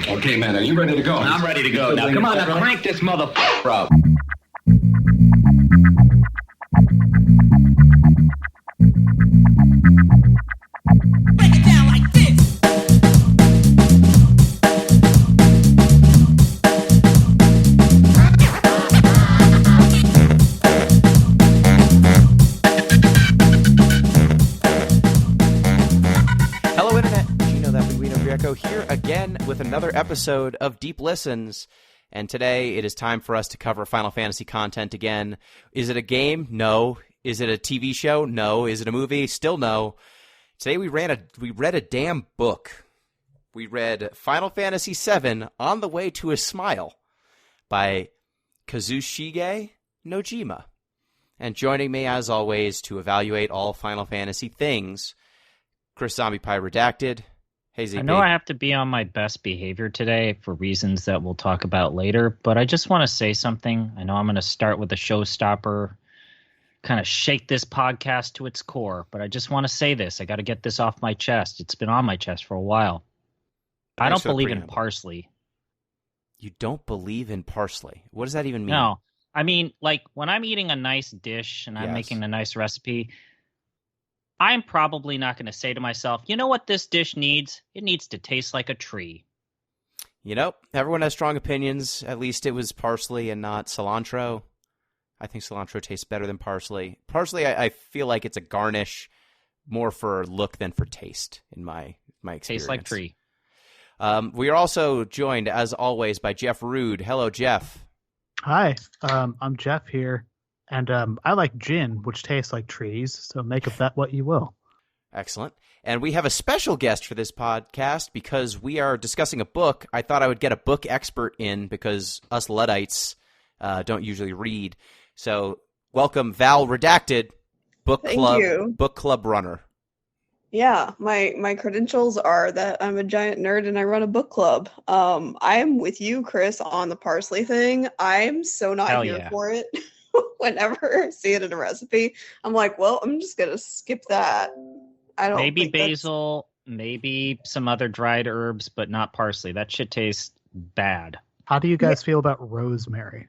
Okay, man, are you ready to go? I'm ready to go. Now, come on, now crank this motherfucker up. Break it down like this. Hello, Internet. Gino, that Guido Greco here again with another episode of Deep Listens. And today it is time for us to cover Final Fantasy content again. Is it a game? No. Is it a TV show? No. Is it a movie? Still no. Today we read a damn book. We read Final Fantasy VII On the Way to a Smile by Kazushige Nojima. And joining me, as always, to evaluate all Final Fantasy things, Chris ZombiePie Redacted. Hey, ZP. I know I have to be on my best behavior today for reasons that we'll talk about later, but I just want to say something. I know I'm going to start with a showstopper, kind of shake this podcast to its core, but I just want to say this. I got to get this off my chest. It's been on my chest for a while. I don't believe in parsley. You don't believe in parsley? What does that even mean? No. I mean, like, when I'm eating a nice dish and I'm Yes. making a nice recipe, I'm probably not going to say to myself, you know what this dish needs? It needs to taste like a tree. You know, everyone has strong opinions. At least it was parsley and not cilantro. I think cilantro tastes better than parsley. Parsley, I feel like it's a garnish more for look than for taste, in my experience. Tastes like tree. We are also joined, as always, by Jeff Rude. Hello, Jeff. Hi, I'm Jeff here, and I like gin, which tastes like trees, so make of that what you will. Excellent. And we have a special guest for this podcast because we are discussing a book. I thought I would get a book expert in because us Luddites don't usually read. So welcome, Val Redacted, book club runner. Yeah, my credentials are that I'm a giant nerd and I run a book club. I'm with you, Chris, on the parsley thing. I'm so not Hell here yeah. for it. Whenever I see it in a recipe, I'm like, well, I'm just gonna skip that. I don't Maybe think that's- basil, maybe some other dried herbs, but not parsley. That shit tastes bad. How do you guys feel about rosemary?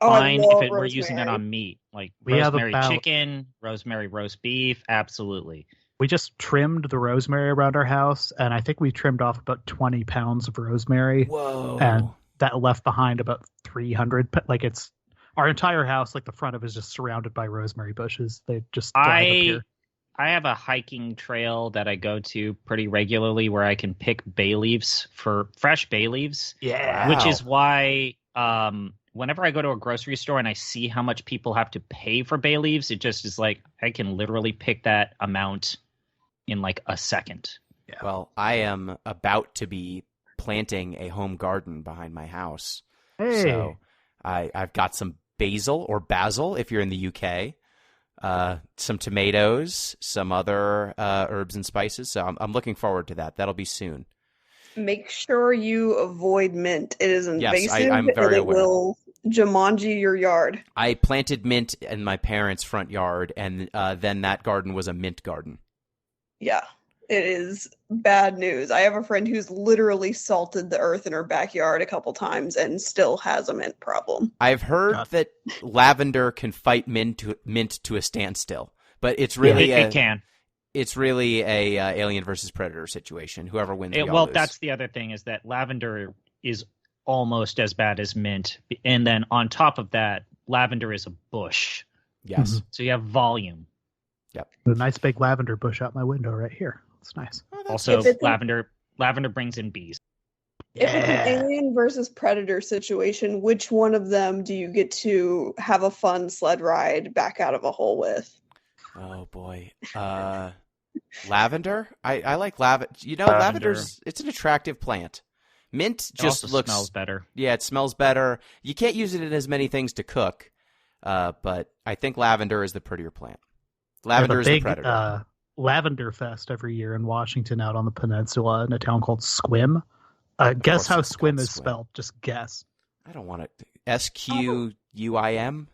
Oh, I Fine love if we're using that rosemary. on meat, like We have rosemary about- chicken, rosemary roast beef. Absolutely. We just trimmed the rosemary around our house, and I think we trimmed off about 20 pounds of rosemary, Whoa. and that left behind about 300. Like, it's our entire house, like the front of it is just surrounded by rosemary bushes. They just drive up here. I have a hiking trail that I go to pretty regularly where I can pick bay leaves for fresh bay leaves. Yeah. Which Wow. is why whenever I go to a grocery store and I see how much people have to pay for bay leaves, it just is like I can literally pick that amount in like a second. Well, I am about to be planting a home garden behind my house. Hey. So I've got some basil or basil if you're in the UK, some tomatoes, some other herbs and spices. So I'm looking forward to that. That'll be soon. Make sure you avoid mint. It is Yes, invasive I'm very and it aware. will Jumanji your yard. I planted mint in my parents' front yard, and then that garden was a mint garden. Yeah, it is bad news. I have a friend who's literally salted the earth in her backyard a couple times and still has a mint problem. I've heard God. that lavender can fight mint to a standstill, but it's really It can. It's really a Alien versus Predator situation. Whoever wins, we all Well, lose. that's the other thing is that lavender is almost as bad as mint. And then on top of that, lavender is a bush. Yes. So you have volume. A nice big lavender bush out my window right here. It's nice. Also, If it's a- lavender brings in bees. If it's an alien versus predator situation, which one of them do you get to have a fun sled ride back out of a hole with? Oh boy. Lavender? I like lavender. You know, Lavender. lavender's it's an attractive plant. Mint It just also looks smells better. Yeah, it smells better. You can't use it in as many things to cook. But I think lavender is the prettier plant. Lavender is They the have a predator. big Lavender Fest every year in Washington out on the peninsula in a town called Squim. Guess course how it's Squim called is Squim. spelled. Just guess. I don't want it. SQUIM?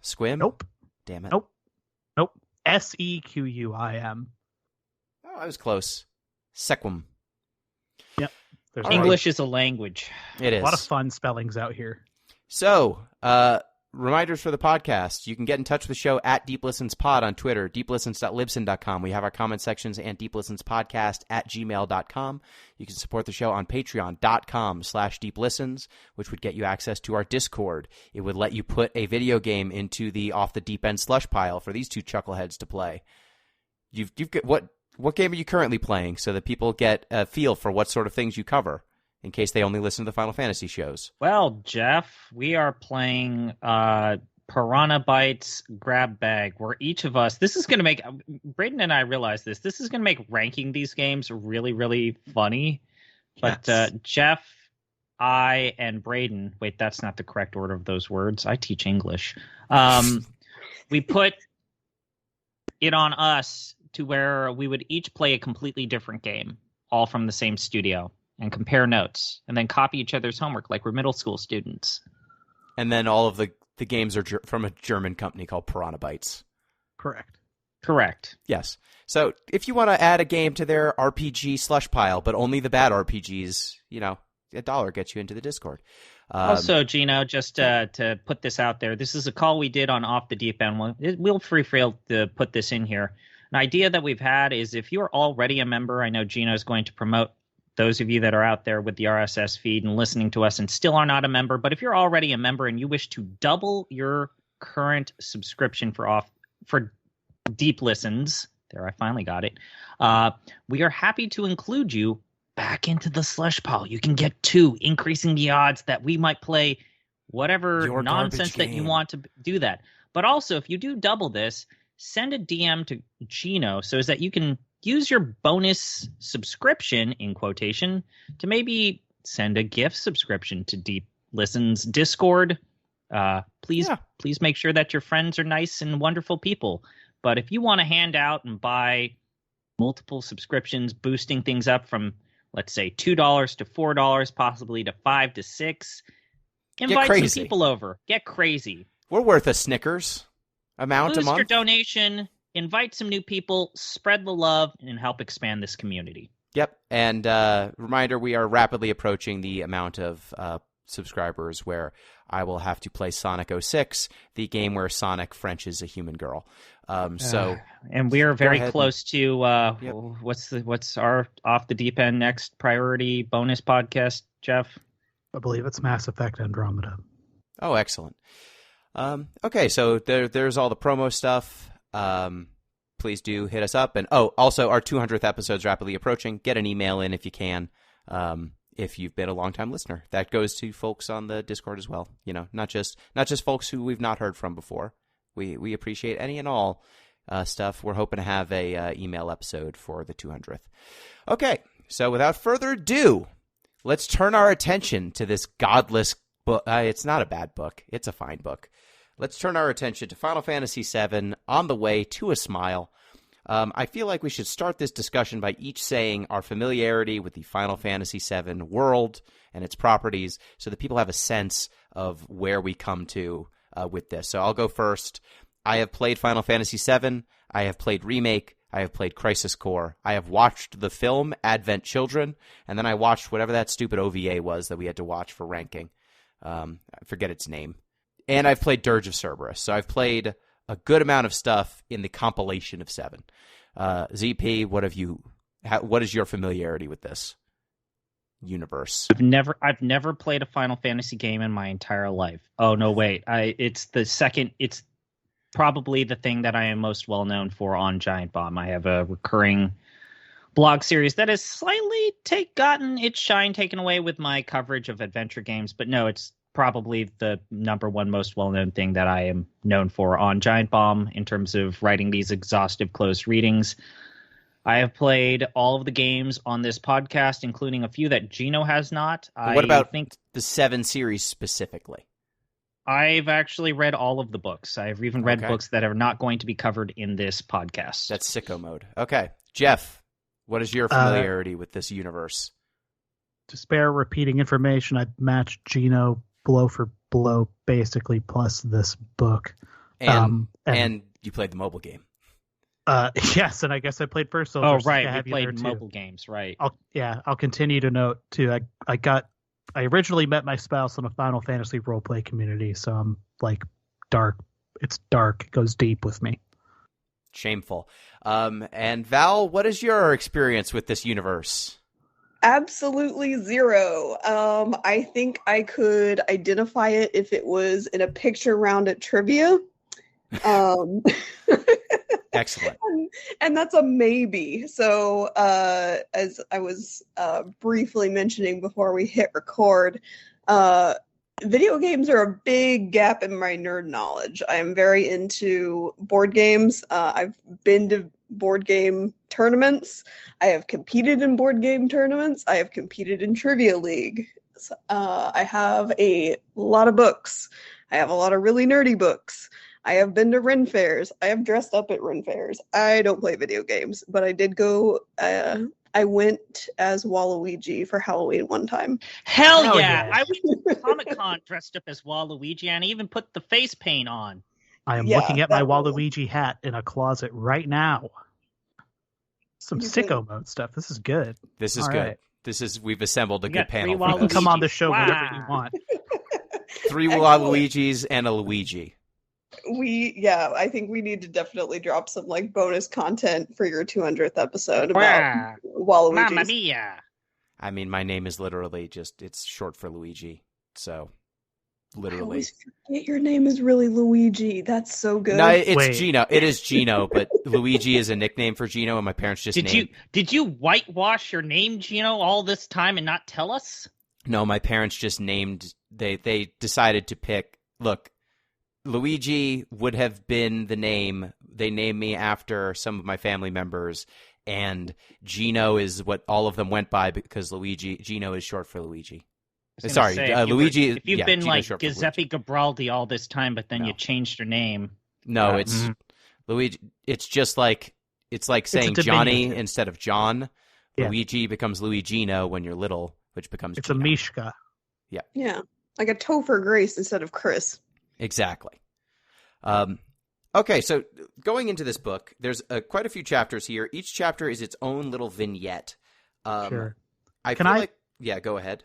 Squim? Nope. Damn it. Nope. Nope. Sequim. Oh, I was close. Sequim. There's English is a language. It is. a lot of fun spellings out here. So, reminders for the podcast. You can get in touch with the show at Deep Listens Pod on Twitter, deeplistens.libsyn.com. We have our comment sections and deeplistenspodcast@gmail.com. You can support the show on patreon.com/deeplistens, which would get you access to our Discord. It would let you put a video game into the Off the Deep End slush pile for these two chuckleheads to play. You've got, what game are you currently playing so that people get a feel for what sort of things you cover, in case they only listen to the Final Fantasy shows? Well, Jeff, we are playing Piranha Bytes Grab Bag, where each of us, this is going to make, Braden and I realize this is going to make ranking these games really, really funny. But Yes. Jeff, I, and Braden, wait, that's not the correct order of those words. I teach English. We put it on us to where we would each play a completely different game, all from the same studio, and compare notes, and then copy each other's homework like we're middle school students. And then all of the games are from a German company called Piranha Bytes. Correct. Yes. So if you want to add a game to their RPG slush pile, but only the bad RPGs, $1 gets you into the Discord. Also, Gino, just to put this out there, this is a call we did on Off the Deep End. We'll free to put this in here. An idea that we've had is if you're already a member, I know Gino's going to promote those of you that are out there with the RSS feed and listening to us and still are not a member, but if you're already a member and you wish to double your current subscription for Deep Listens, there, I finally got it, we are happy to include you back into the slush pile. You can get 2, increasing the odds that we might play whatever Your nonsense garbage that you game. want to do that. But also, if you do double this, send a DM to Gino so as that you can use your bonus subscription, in quotation, to maybe send a gift subscription to Deep Listen's Discord. Please make sure that your friends are nice and wonderful people. But if you want to hand out and buy multiple subscriptions, boosting things up from, let's say, $2 to $4, possibly to $5 to $6, invite some crazy. people over. Get crazy. We're worth a Snickers amount Boost a month. your donation, invite some new people, spread the love, and help expand this community. Yep. And reminder, we are rapidly approaching the amount of subscribers where I will have to play Sonic 06, the game where Sonic Frenches a human girl. And we are very close to Yep. what's our Off the Deep End next priority bonus podcast, Jeff? I believe it's Mass Effect Andromeda. Oh, excellent. Okay, so there's all the promo stuff. Please do hit us up. And also our 200th episode's rapidly approaching. Get an email in if you can. If you've been a long-time listener, that goes to folks on the Discord as well. Not just folks who we've not heard from before. We appreciate any and all stuff. We're hoping to have a email episode for the 200th. Okay, so without further ado, let's turn our attention to this godless book. It's not a bad book. It's a fine book. Let's turn our attention to Final Fantasy VII, On the Way to a Smile. I feel like we should start this discussion by each saying our familiarity with the Final Fantasy VII world and its properties so that people have a sense of where we come to with this. So I'll go first. I have played Final Fantasy VII. I have played Remake. I have played Crisis Core. I have watched the film Advent Children, and then I watched whatever that stupid OVA was that we had to watch for ranking. I forget its name. And I've played Dirge of Cerberus. So I've played a good amount of stuff in the compilation of 7. ZP, what is your familiarity with this universe? I've never played a Final Fantasy game in my entire life. Oh no, wait. It's probably the thing that I am most well known for on Giant Bomb. I have a recurring blog series that has slightly gotten its shine taken away with my coverage of adventure games, but no, it's probably the number one most well-known thing that I am known for on Giant Bomb in terms of writing these exhaustive closed readings. I have played all of the games on this podcast, including a few that Gino has not. What about the 7 series specifically? I've actually read all of the books. I've even read books that are not going to be covered in this podcast. That's sicko mode. Okay. Jeff, what is your familiarity with this universe? To spare repeating information, I matched Gino blow for blow, basically, plus this book. And you played the mobile game. Yes, and I guess I played First Soldier. Oh, so I right. have We you there, played too. mobile games, right? I'll continue to note too. I originally met my spouse in a Final Fantasy roleplay community, so I'm like dark. It's dark. It goes deep with me. Shameful. And Val, what is your experience with this universe? Absolutely zero. I think I could identify it if it was in a picture round at trivia. Excellent. And that's a maybe. So, as I was briefly mentioning before we hit record, video games are a big gap in my nerd knowledge. I'm very into board games. I've been to board game tournaments. I have competed in board game tournaments. I have competed in Trivia League. I have a lot of books. I have a lot of really nerdy books. I have been to Ren fairs. I have dressed up at Ren fairs. I don't play video games, but I did go. I went as Waluigi for Halloween one time. Hell Hell yeah! yeah. I was at Comic-Con dressed up as Waluigi, and I even put the face paint on. I am Yeah, looking at my that was- Waluigi hat in a closet right now. Some You sicko mode stuff. This is good. This is All good. right. We've assembled a You good got three panel. You can come on the Waluigis. show whenever you Wow. want. 3 Excellent. Waluigis and a Luigi. I think we need to definitely drop some like bonus content for your 200th episode about Wow. Mamma Waluigi's. mia! I mean, my name is literally it's short for Luigi. So, I literally. always forget your name is really Luigi. That's so good. No, it's Wait. Gino. It is Gino, but Luigi is a nickname for Gino, and my parents just named... Did you whitewash your name, Gino, all this time and not tell us? No, my parents just named... They decided to pick... Look, Luigi would have been the name. They named me after some of my family members, and Gino is what all of them went by because Gino is short for Luigi. I was Sorry, gonna say, Luigi... If you've yeah, been Gino's like short for Giuseppe Gabraldi all this time, but then No. you changed your name. No, it's Luigi. It's just like saying Johnny diminutive. instead of John. Yeah. Luigi becomes Luigino when you're little, which becomes It's Gino. a Mishka. Yeah, like a Topher Grace instead of Chris. Exactly. Okay, so going into this book, there's quite a few chapters here. Each chapter is its own little vignette. Sure. I Can feel I- like... Yeah, go ahead.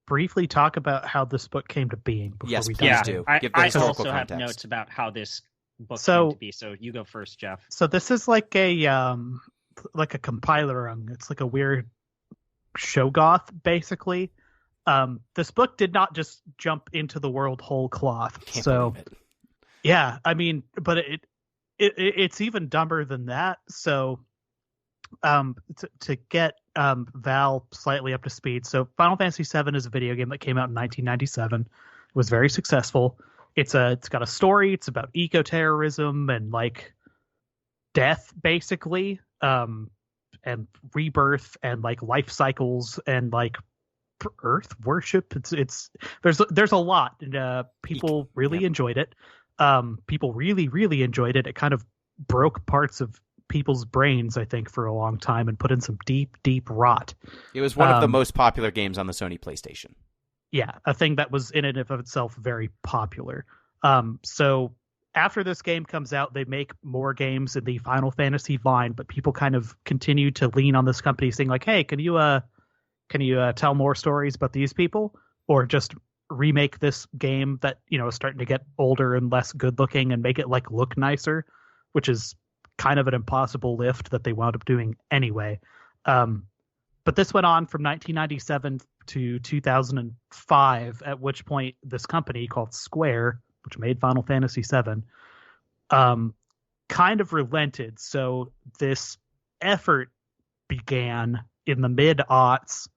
Briefly talk about how this book came to being before Yes, we please dive do. in. I, Give the I historical also have context. notes about how this book So- came to be. So you go first, Jeff. So this is like a compiler. It's like a weird Shoggoth, basically. This book did not just jump into the world whole cloth. Can't So believe it. yeah, I mean, but it's even dumber than that. So to get Val slightly up to speed. So Final Fantasy VII is a video game that came out in 1997. It was very successful. It's got a story. It's about eco-terrorism and like death, basically, and rebirth and like life cycles and like Earth worship. There's a lot. And, people really yeah. enjoyed it. People really enjoyed it. It kind of broke parts of people's brains, I think, for a long time and put in some deep rot. It was one of the most popular games on the Sony PlayStation. Yeah, a thing that was in and of itself very popular. So after this game comes out, they make more games in the Final Fantasy line, but people kind of continue to lean on this company saying like, hey, can you tell more stories about these people, or just remake this game that, you know, is starting to get older and less good looking and make it like look nicer, which is kind of an impossible lift that they wound up doing anyway. But this went on from 1997 to 2005, at which point this company called Square, which made Final Fantasy VII, kind of relented. So this effort began in the mid-aughts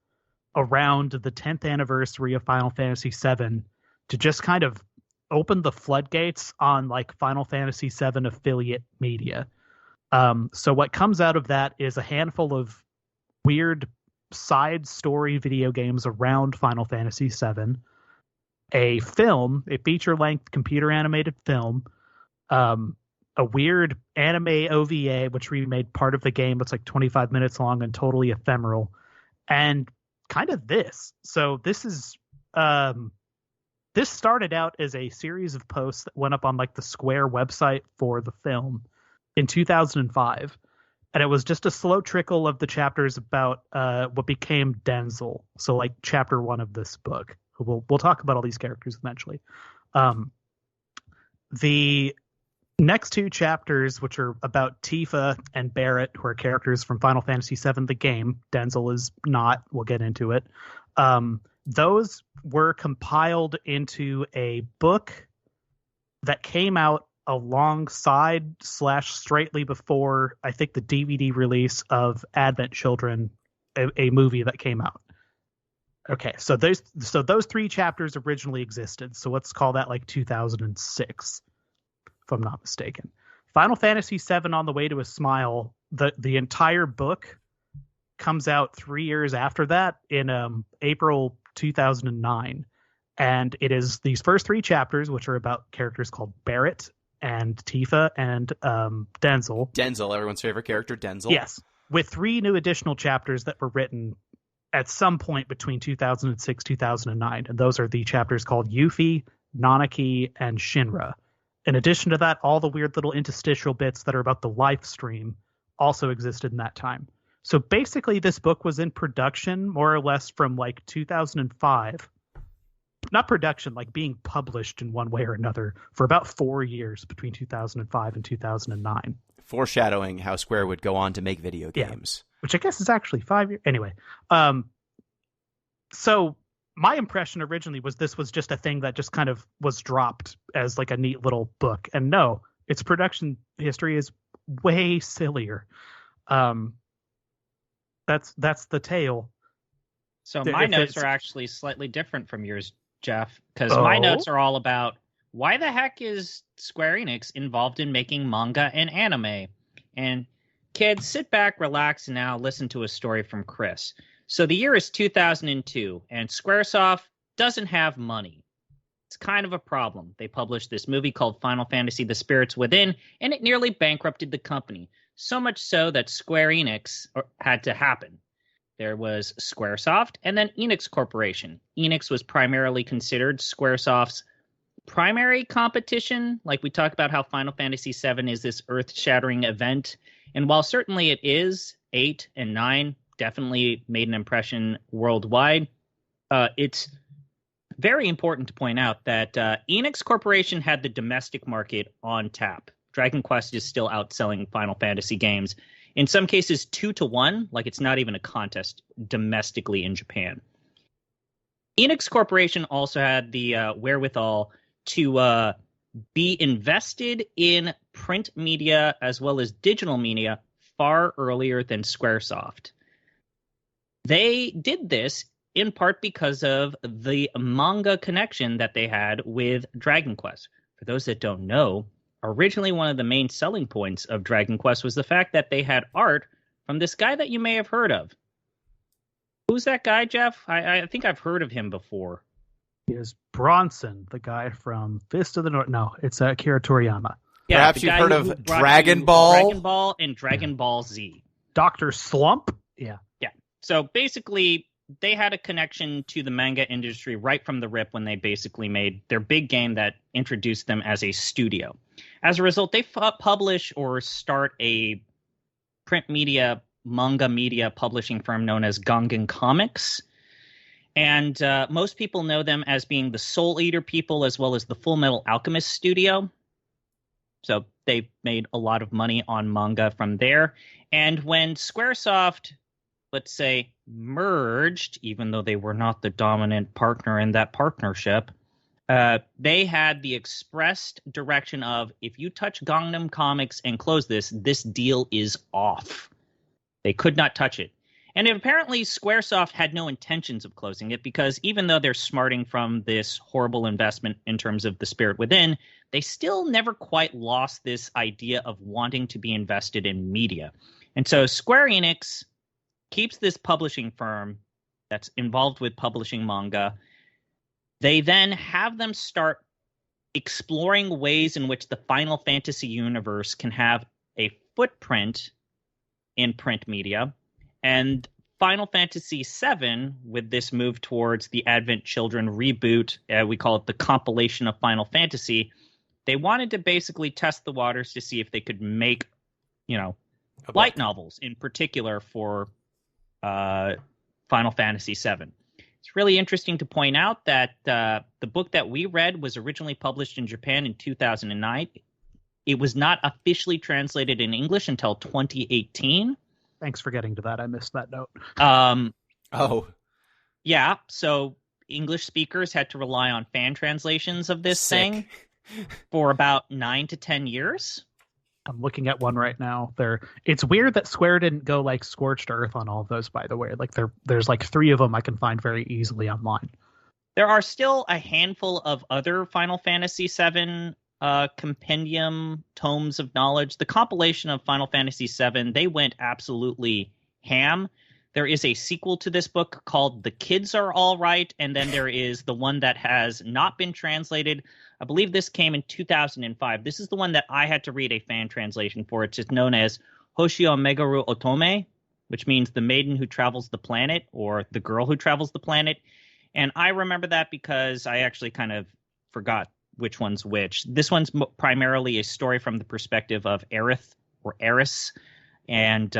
around the 10th anniversary of Final Fantasy VII to just kind of open the floodgates on like Final Fantasy VII affiliate media. So what comes out of that is a handful of weird side story video games around Final Fantasy VII, a film, a feature-length computer animated film, a weird anime OVA, which remade part of the game. It's like 25 minutes long and totally ephemeral, and kind of this. So this is this started out as a series of posts that went up on like the Square website for the film. in 2005. And it was just a slow trickle of the chapters about what became Denzel. So like chapter 1 of this book. We'll talk about all these characters eventually. The next 2 chapters, which are about Tifa and Barrett, who are characters from Final Fantasy VII, the game. Denzel is not. We'll get into it. Those were compiled into a book that came out alongside / straightly before, I think, the DVD release of Advent Children, a movie that came out. Okay, so those 3 chapters originally existed. So let's call that like 2006, if I'm not mistaken. Final Fantasy VII On the Way to a Smile, the entire book comes out 3 years after that in April 2009. And it is these first 3 chapters, which are about characters called Barrett and Tifa and Denzel. Denzel, everyone's favorite character, Denzel. Yes, with 3 new additional chapters that were written at some point between 2006 2009, and those are the chapters called Yuffie, Nanaki, and Shinra. In addition to that, all the weird little interstitial bits that are about the live stream also existed in that time. So basically, this book was in production more or less from like 2005. Not production, like being published in one way or another for about 4 years between 2005 and 2009. Foreshadowing how Square would go on to make video games. Yeah, which I guess is actually 5 years. Anyway, so my impression originally was this was just a thing that just kind of was dropped as like a neat little book. And no, its production history is way sillier. That's the tale. So my notes are actually slightly different from yours, Jeff, because my notes are all about why the heck is Square Enix involved in making manga and anime? And kids, sit back, relax, and now listen to a story from Chris. So the year is 2002, and Squaresoft doesn't have money. It's kind of a problem. They published this movie called Final Fantasy: The Spirits Within, and it nearly bankrupted the company. So much so that Square Enix had to happen. There was Squaresoft and then Enix Corporation. Enix was primarily considered Squaresoft's primary competition. Like we talked about how Final Fantasy VII is this earth-shattering event. And while certainly it is, 8 and 9 definitely made an impression worldwide, it's very important to point out that Enix Corporation had the domestic market on tap. Dragon Quest is still outselling Final Fantasy games. In some cases, 2-1, like it's not even a contest domestically in Japan. Enix Corporation also had the wherewithal to be invested in print media as well as digital media far earlier than Squaresoft. They did this in part because of the manga connection that they had with Dragon Quest. For those that don't know, originally one of the main selling points of Dragon Quest was the fact that they had art from this guy that you may have heard of. Who's that guy, Jeff? I think I've heard of him before. He is Bronson, the guy from Fist of the North. No, it's Akira Toriyama. Yeah, perhaps you've heard of Dragon Ball? Dragon Ball and Dragon Ball Z. Dr. Slump? Yeah. Yeah. So basically, they had a connection to the manga industry right from the rip when they basically made their big game that introduced them as a studio. As a result, they publish or start a print media, manga media publishing firm known as Gongan Comics. And most people know them as being the Soul Eater people as well as the Full Metal Alchemist studio. So they made a lot of money on manga from there. And when Squaresoft, let's say, merged, even though they were not the dominant partner in that partnership, they had the expressed direction of, if you touch Gangnam Comics and close this deal is off. They could not touch it. And apparently Squaresoft had no intentions of closing it because even though they're smarting from this horrible investment in terms of The Spirit Within, they still never quite lost this idea of wanting to be invested in media. And so Square Enix keeps this publishing firm that's involved with publishing manga. They then have them start exploring ways in which the Final Fantasy universe can have a footprint in print media. And Final Fantasy VII, with this move towards the Advent Children reboot, we call it the compilation of Final Fantasy, they wanted to basically test the waters to see if they could make light novels in particular for Final Fantasy VII. It's really interesting to point out that the book that we read was originally published in Japan in 2009. It was not officially translated in English until 2018. Thanks for getting to that. I missed that note. Yeah, so English speakers had to rely on fan translations of this thing for about 9 to 10 years. I'm looking at one right now. It's weird that Square didn't go like scorched earth on all of those, by the way. Like there's like 3 of them I can find very easily online. There are still a handful of other Final Fantasy VII compendium tomes of knowledge. The compilation of Final Fantasy VII, they went absolutely ham. There is a sequel to this book called The Kids Are All Right, and then there is the one that has not been translated. I believe this came in 2005. This is the one that I had to read a fan translation for. It's just known as Hoshio Megaru Otome, which means the maiden who travels the planet, or the girl who travels the planet. And I remember that because I actually kind of forgot which one's which. This one's primarily a story from the perspective of Aerith, or Eris, and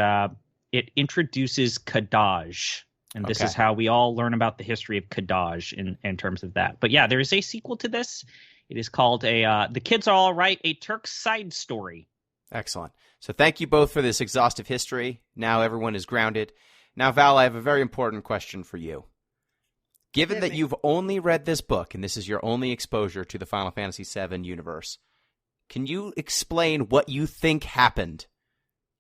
it introduces Kadaj. And this is how we all learn about the history of Kadaj in terms of that. But yeah, there is a sequel to this. It is called The Kids Are All Right, a Turk's Side Story. Excellent. So thank you both for this exhaustive history. Now everyone is grounded. Now, Val, I have a very important question for you. Given that you've only read this book, and this is your only exposure to the Final Fantasy VII universe, can you explain what you think happened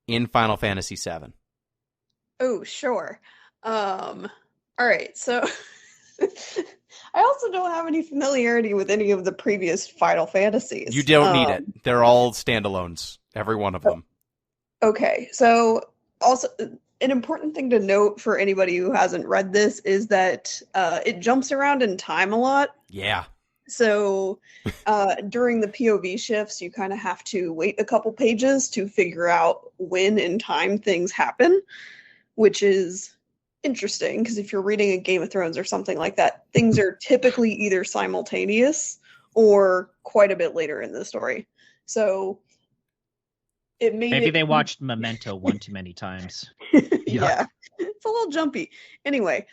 in Final Fantasy VII? Oh, sure. All right, so I also don't have any familiarity with any of the previous Final Fantasies. You don't need it. They're all standalones, every one of them. Okay, so also an important thing to note for anybody who hasn't read this is that it jumps around in time a lot. Yeah. So during the POV shifts, you kind of have to wait a couple pages to figure out when in time things happen, which is interesting because if you're reading a Game of Thrones or something like that, things are typically either simultaneous or quite a bit later in the story. So it made Maybe they watched Memento one too many times. Yeah, it's a little jumpy. Anyway,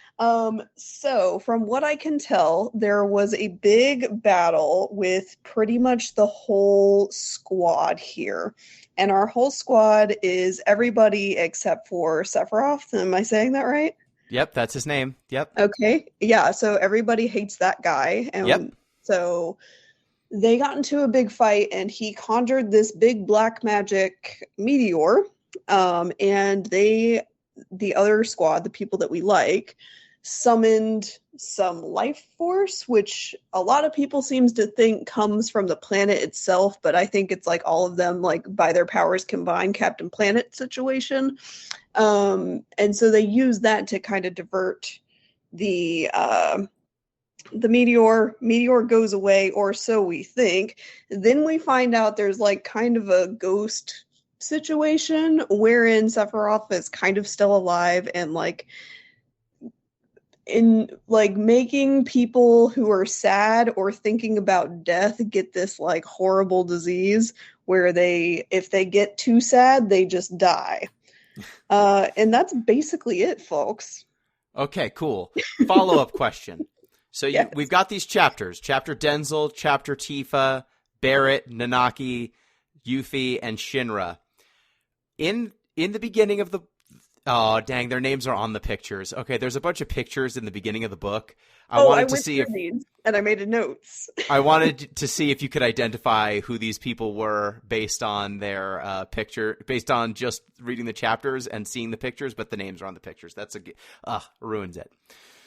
so from what I can tell, there was a big battle with pretty much the whole squad here. And our whole squad is everybody except for Sephiroth. Am I saying that right? Yep, that's his name. Yep. Okay. Yeah, so everybody hates that guy. And so they got into a big fight, and he conjured this big black magic meteor. And the other squad, the people that we like, summoned some life force, which a lot of people seems to think comes from the planet itself, but I think it's like all of them, like by their powers combined, Captain Planet situation. And so they use that to kind of divert the meteor. Meteor goes away, or so we think. Then we find out there's like kind of a ghost situation wherein Sephiroth is kind of still alive and like in like making people who are sad or thinking about death get this like horrible disease where if they get too sad, they just die. And that's basically it, folks. Okay, cool. Follow-up question. So we've got these chapters, Chapter Denzel, Chapter Tifa, Barrett, Nanaki, Yuffie, and Shinra. In the beginning of the... Oh, dang, their names are on the pictures. Okay, there's a bunch of pictures in the beginning of the book. I wanted to see if... And I made a notes. I wanted to see if you could identify who these people were based on their picture, based on just reading the chapters and seeing the pictures, but the names are on the pictures. That's ruins it.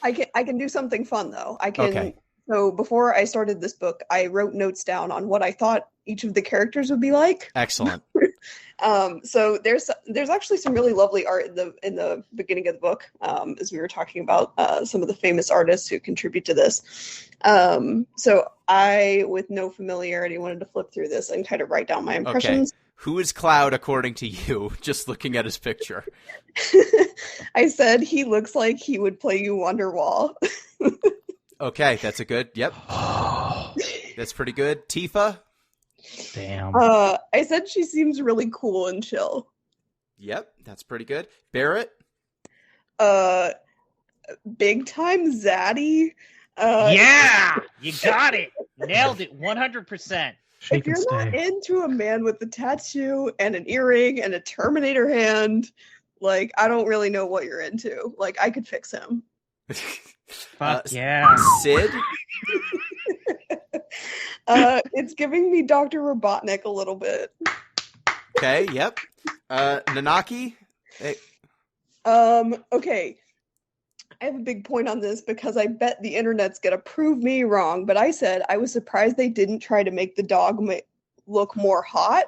I can do something fun, though. I can... Okay. So before I started this book, I wrote notes down on what I thought each of the characters would be like. Excellent. So there's actually some really lovely art in the beginning of the book, as we were talking about some of the famous artists who contribute to this. So I, with no familiarity, wanted to flip through this and kind of write down my impressions. Okay. Who is Cloud according to you, just looking at his picture? I said he looks like he would play you Wonderwall. Okay, that's a good. Yep. That's pretty good. Tifa? Damn. I said she seems really cool and chill. Yep, that's pretty good. Barrett? Big time Zaddy. Yeah! You got it! Nailed it 100%. Shake If you're and not stay. into a man with a tattoo and an earring and a Terminator hand, like, I don't really know what you're into. Like, I could fix him. Fuck yeah. Sid? It's giving me Dr. Robotnik a little bit. Okay, yep. Nanaki? Okay. I have a big point on this because I bet the internet's gonna prove me wrong, but I said I was surprised they didn't try to make the dog look more hot.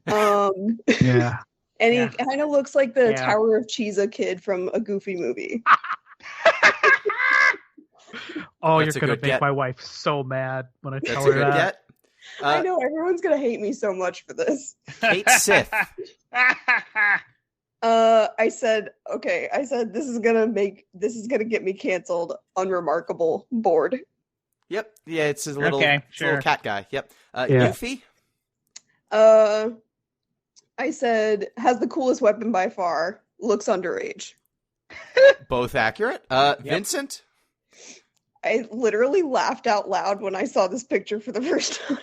Yeah. And Yeah. he kind of looks like the Yeah. Tower of Cheesa kid from a Goofy movie. Oh, That's a you're gonna good make get. my wife so mad when I That's tell a her good that. get. I know everyone's gonna hate me so much for this. Kate Sith. I said this is gonna get me canceled. Unremarkable bored. Yep. Yeah, it's a little, Okay, it's a little sure. cat guy. Yep. Yeah. Yuffie? I said has the coolest weapon by far. Looks underage. Both accurate. Vincent? I literally laughed out loud when I saw this picture for the first time.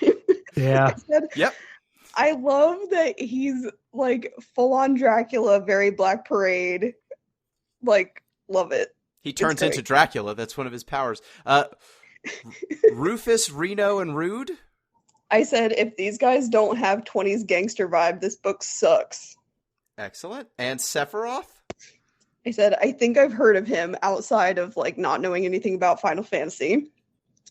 Yeah. I said, Yep. I love that he's like full on Dracula, very Black Parade. Like, love it. He turns great. into Dracula. That's one of his powers. Rufus, Reno, and Rude? I said, if these guys don't have 20s gangster vibe, this book sucks. Excellent. And Sephiroth? I said, I think I've heard of him outside of like not knowing anything about Final Fantasy.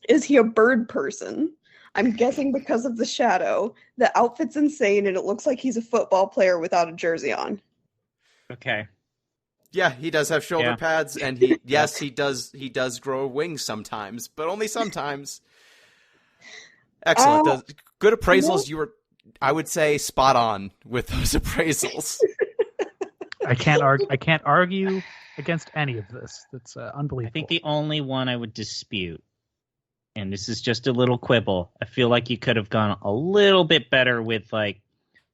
Is he a bird person? I'm guessing because of the shadow. The outfit's insane and it looks like he's a football player without a jersey on. Okay. Yeah, he does have shoulder Yeah. pads, and he does grow wings sometimes, but only sometimes. Excellent. Good appraisals. You were, I would say, spot on with those appraisals. I can't argue against any of this. That's unbelievable. I think the only one I would dispute, and this is just a little quibble, I feel like you could have gone a little bit better with like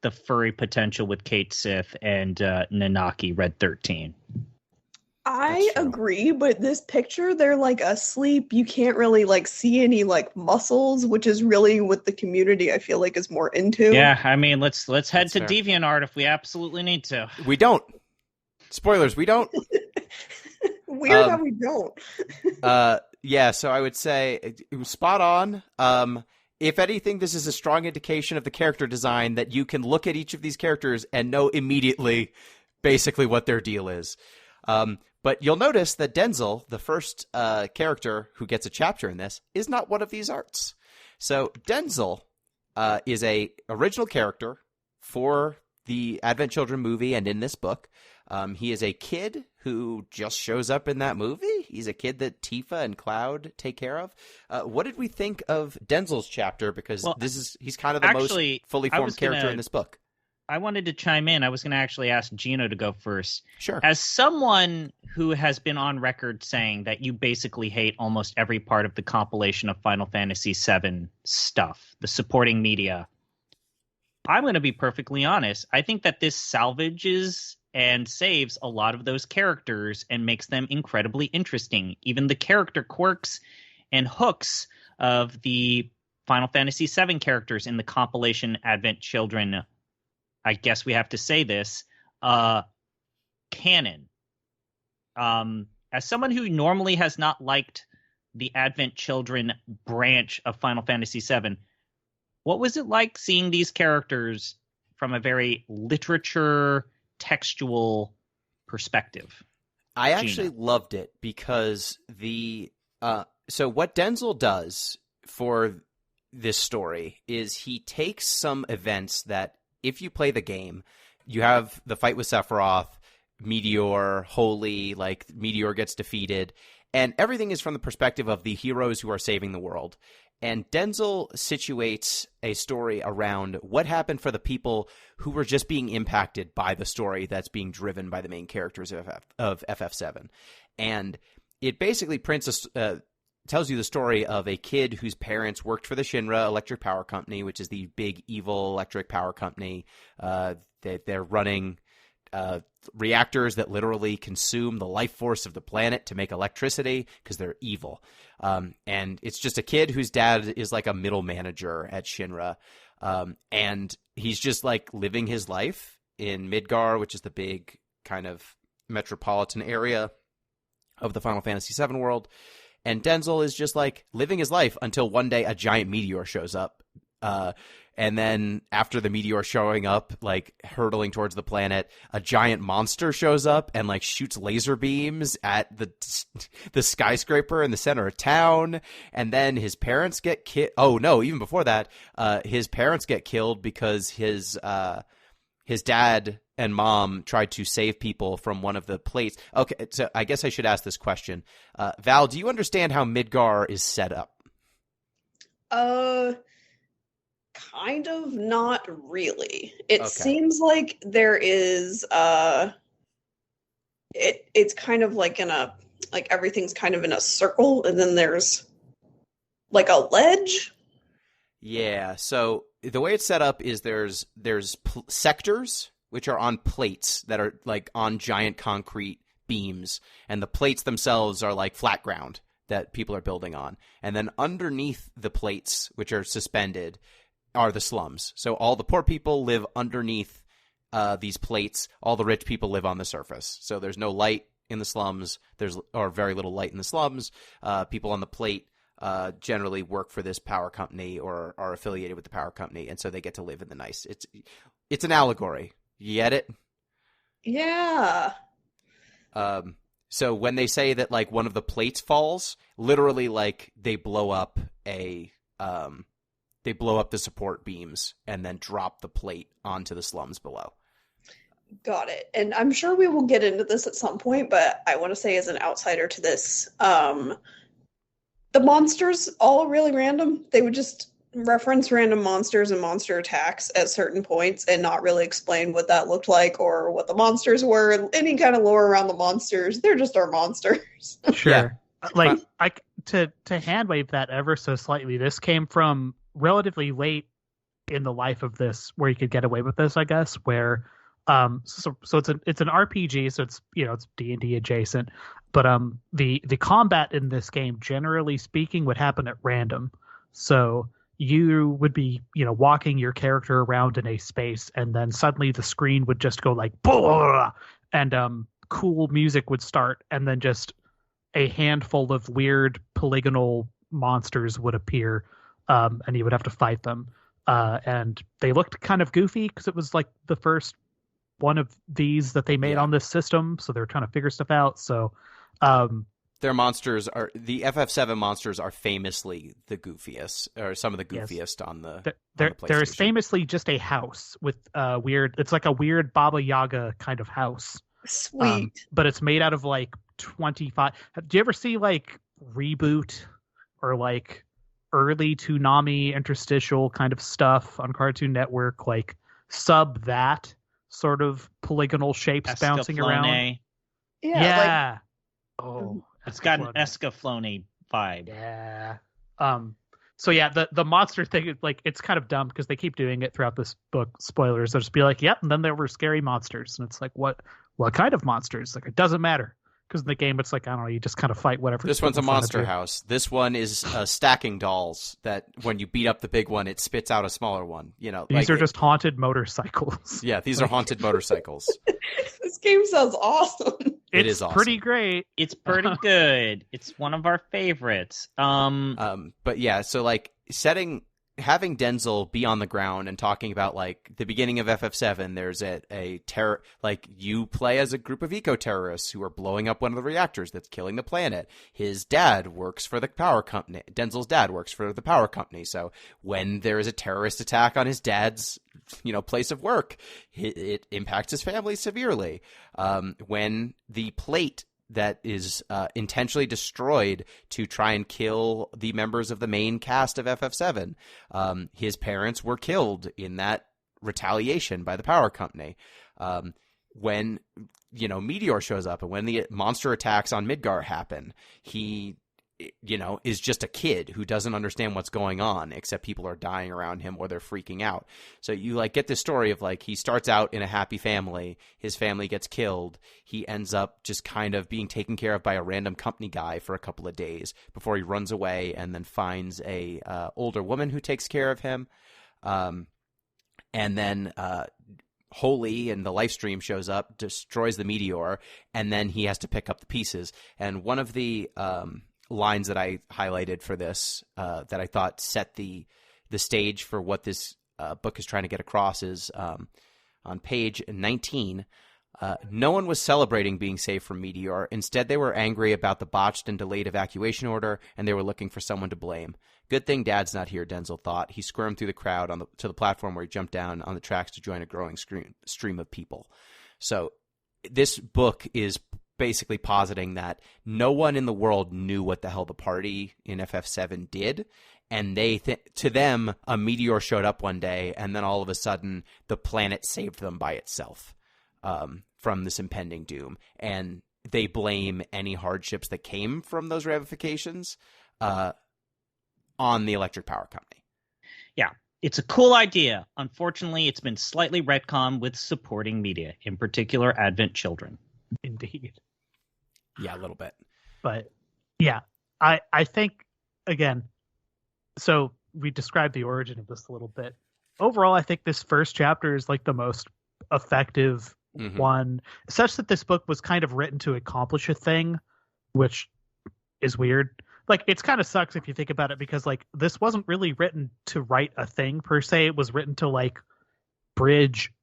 the furry potential with Kate Sith and Nanaki Red 13. I That's true. agree, but this picture, they're like asleep. You can't really like see any like muscles, which is really what the community I feel like is more into. Yeah, I mean, let's head That's to fair. DeviantArt if we absolutely need to. We don't. Spoilers, we don't. Weird how we don't. Yeah, so I would say it was spot on. If anything, this is a strong indication of the character design that you can look at each of these characters and know immediately basically what their deal is. But you'll notice that Denzel, the first character who gets a chapter in this, is not one of these arts. So Denzel is a original character for the Advent Children movie and in this book. He is a kid who just shows up in that movie. He's a kid that Tifa and Cloud take care of. What did we think of Denzel's chapter? Because he's kind of the actually, most fully formed character in this book. I wanted to chime in. I was going to actually ask Gino to go first. Sure. As someone who has been on record saying that you basically hate almost every part of the compilation of Final Fantasy VII stuff, the supporting media, I'm going to be perfectly honest. I think that this salvages and saves a lot of those characters and makes them incredibly interesting. Even the character quirks and hooks of the Final Fantasy VII characters in the compilation Advent Children, I guess we have to say this, canon. As someone who normally has not liked the Advent Children branch of Final Fantasy VII, what was it like seeing these characters from a very literature, textual perspective? I actually Gina. loved it because so what Denzel does for this story is he takes some events that, if you play the game, you have the fight with Sephiroth, Meteor, Holy, like Meteor gets defeated, and everything is from the perspective of the heroes who are saving the world. And Denzel situates a story around what happened for the people who were just being impacted by the story that's being driven by the main characters of FF7. And it basically tells you the story of a kid whose parents worked for the Shinra Electric Power Company, which is the big evil electric power company that they're running reactors that literally consume the life force of the planet to make electricity because they're evil. And it's just a kid whose dad is like a middle manager at Shinra. And he's just like living his life in Midgar, which is the big kind of metropolitan area of the Final Fantasy VII world. And Denzel is just like living his life until one day a giant meteor shows up. And then after the meteor showing up, like hurtling towards the planet, a giant monster shows up and like shoots laser beams at the skyscraper in the center of town. And then his parents get killed. Oh no, even before that, his parents get killed because his dad and mom tried to save people from one of the plates. Okay, so I guess I should ask this question. Val, do you understand how Midgar is set up? Kind of, not really. It Okay. seems like there is it's kind of like everything's kind of in a circle, and then there's like a ledge. Yeah, so the way it's set up is there's sectors which are on plates that are like on giant concrete beams, and the plates themselves are like flat ground that people are building on. And then underneath the plates, which are suspended, are the slums. So all the poor people live underneath these plates. All the rich people live on the surface. So there's no light in the slums. Or very little light in the slums. People on the plate generally work for this power company or are affiliated with the power company, and so they get to live in the nice. It's an allegory. You get it? Yeah. So when they say that like one of the plates falls, literally like they blow up the support beams and then drop the plate onto the slums below. Got it. And I'm sure we will get into this at some point, but I want to say as an outsider to this, the monsters all really random. They would just reference random monsters and monster attacks at certain points and not really explain what that looked like or what the monsters were, any kind of lore around the monsters. They're just our monsters. Sure. To hand wave that ever so slightly, this came from relatively late in the life of this where you could get away with this, I guess, where so it's an RPG, so it's it's D&D adjacent, but the combat in this game, generally speaking, would happen at random. So you would be walking your character around in a space, and then suddenly the screen would just go like "Blah!" and cool music would start, and then just a handful of weird polygonal monsters would appear, and you would have to fight them. And they looked kind of goofy because it was like the first one of these that they made on this system, so they're trying to figure stuff out. So their monsters are the FF7 monsters are famously the goofiest, or some of the goofiest on the. There's famously just a house with weird. It's like a weird Baba Yaga kind of house. Sweet. But it's made out of like 25. Do you ever see like Reboot or like early Toonami interstitial kind of stuff on Cartoon Network, like sub that sort of polygonal shapes bouncing around? Yeah. It's got an Escaflowne vibe. Yeah. So yeah, the monster thing, like, it's kind of dumb because they keep doing it throughout this book. Spoilers. They'll just be like, "Yep," and then there were scary monsters, and it's like, what kind of monsters? Like, it doesn't matter. Because in the game, it's like, I don't know, you just kind of fight whatever. This one's a monster house. This one is stacking dolls that when you beat up the big one, it spits out a smaller one. These are just haunted motorcycles. Yeah, these are haunted motorcycles. This game sounds awesome. It is awesome. Pretty great. It's pretty good. It's one of our favorites. But yeah, so like having Denzel be on the ground and talking about like the beginning of FF7, there's a terror, like you play as a group of eco-terrorists who are blowing up one of the reactors that's killing the planet. His dad works for the power company. Denzel's dad works for the power company. So when there is a terrorist attack on his dad's, place of work, it impacts his family severely. When the plate that is intentionally destroyed to try and kill the members of the main cast of FF7. His parents were killed in that retaliation by the power company. When, Meteor shows up and when the monster attacks on Midgar happen, he is just a kid who doesn't understand what's going on, except people are dying around him or they're freaking out. So you like get this story of like he starts out in a happy family, his family gets killed, he ends up just kind of being taken care of by a random company guy for a couple of days before he runs away and then finds a older woman who takes care of him. And then Holy and the life stream shows up, destroys the meteor, and then he has to pick up the pieces. And one of the lines that I highlighted for this that I thought set the stage for what this book is trying to get across is on page 19. No one was celebrating being saved from Meteor. Instead, they were angry about the botched and delayed evacuation order, and they were looking for someone to blame. Good thing Dad's not here, Denzel thought. He squirmed through the crowd to the platform where he jumped down on the tracks to join a growing stream of people. So this book is basically positing that no one in the world knew what the hell the party in FF7 did, and to them, a meteor showed up one day, and then all of a sudden, the planet saved them by itself from this impending doom. And they blame any hardships that came from those ramifications on the electric power company. Yeah, it's a cool idea. Unfortunately, it's been slightly retconned with supporting media, in particular Advent Children. Indeed. Yeah, a little bit. But yeah, I think, again, so we described the origin of this a little bit. Overall, I think this first chapter is like the most effective one, such that this book was kind of written to accomplish a thing, which is weird. Like, it's kind of sucks if you think about it, because like this wasn't really written to write a thing per se. It was written to like bridge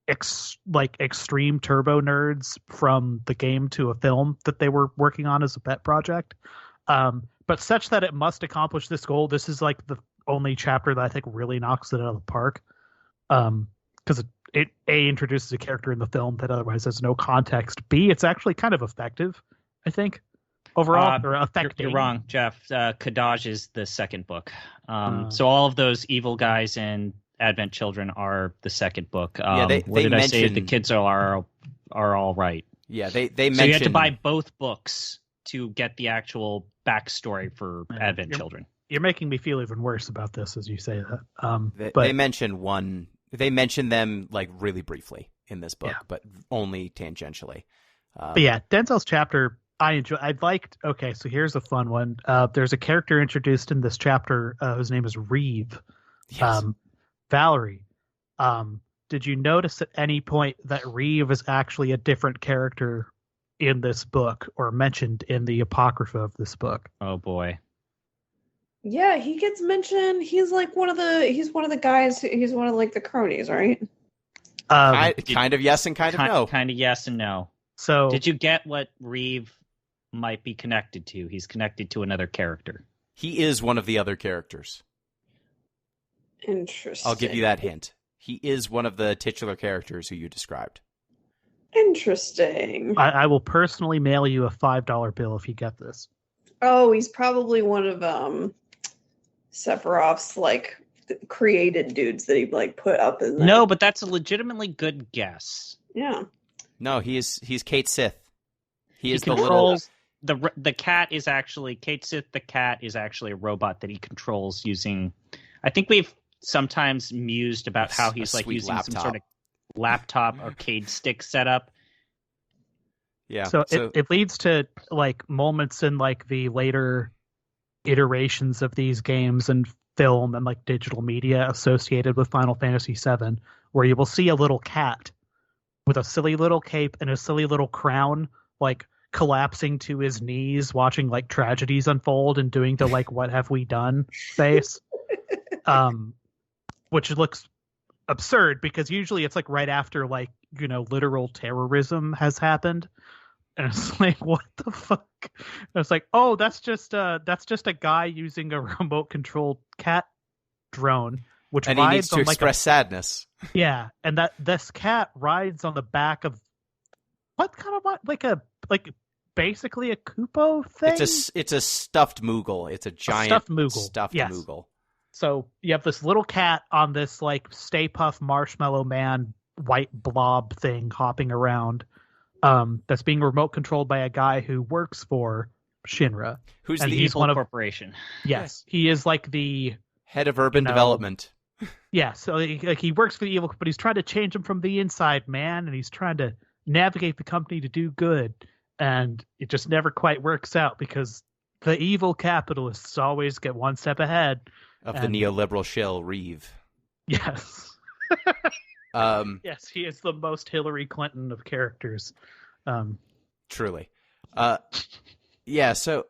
extreme turbo nerds from the game to a film that they were working on as a pet project. But such that it must accomplish this goal. This is like the only chapter that I think really knocks it out of the park. Because it introduces a character in the film that otherwise has no context. B, it's actually kind of effective, I think. Overall, or effective. You're wrong, Jeff. Kadaj is the second book. So all of those evil guys in Advent Children are the second book. They I say? The kids are all right. Yeah, they mentioned... So you have to buy both books to get the actual backstory for Advent Children. You're making me feel even worse about this as you say that. They mention one... They mention them like really briefly in this book, but only tangentially. But yeah, Denzel's chapter... Okay, so here's a fun one. There's a character introduced in this chapter whose name is Reeve. Yes. Valerie. Did you notice at any point that Reeve is actually a different character in this book or mentioned in the Apocrypha of this book? Oh boy. Yeah, he gets mentioned. He's like one of the guys. He's one of like the cronies, right? Kind of yes and kind of no. Kind of yes and no. So did you get what Reeve might be connected to? He's connected to another character. He is one of the other characters. Interesting. I'll give you that hint. He is one of the titular characters who you described. Interesting. I will personally mail you a $5 bill if you get this. Oh, he's probably one of Sephiroth's like created dudes that he like put up in. No, but that's a legitimately good guess. Yeah. No, he's Kate Sith. He is controls the cat is actually Kate Sith. The cat is actually a robot that he controls using. I think we've sometimes mused about how he's like using some sort of laptop arcade stick setup. Yeah. So it leads to like moments in like the later iterations of these games and film and like digital media associated with Final Fantasy VII, where you will see a little cat with a silly little cape and a silly little crown, like collapsing to his knees, watching like tragedies unfold and doing the like "what have we done" face, which looks absurd because usually it's like right after like literal terrorism has happened, and it's like what the fuck? And it's like, oh, that's just a guy using a remote controlled cat drone, which and he needs to express sadness. Yeah, and that this cat rides on the back of what kind of like basically a Koopo thing. It's a stuffed Moogle. It's a giant stuffed Moogle. So you have this little cat on this like Stay Puft Marshmallow Man white blob thing hopping around. That's being remote controlled by a guy who works for Shinra. Who's And the he's Evil one of corporation. yes, he is like the head of urban development. yeah. So he works for the evil, but he's trying to change him from the inside, man, and he's trying to navigate the company to do good, and it just never quite works out because the evil capitalists always get one step ahead Of the neoliberal shill, Reeve. Yes. Yes, he is the most Hillary Clinton of characters. Truly. Yeah, so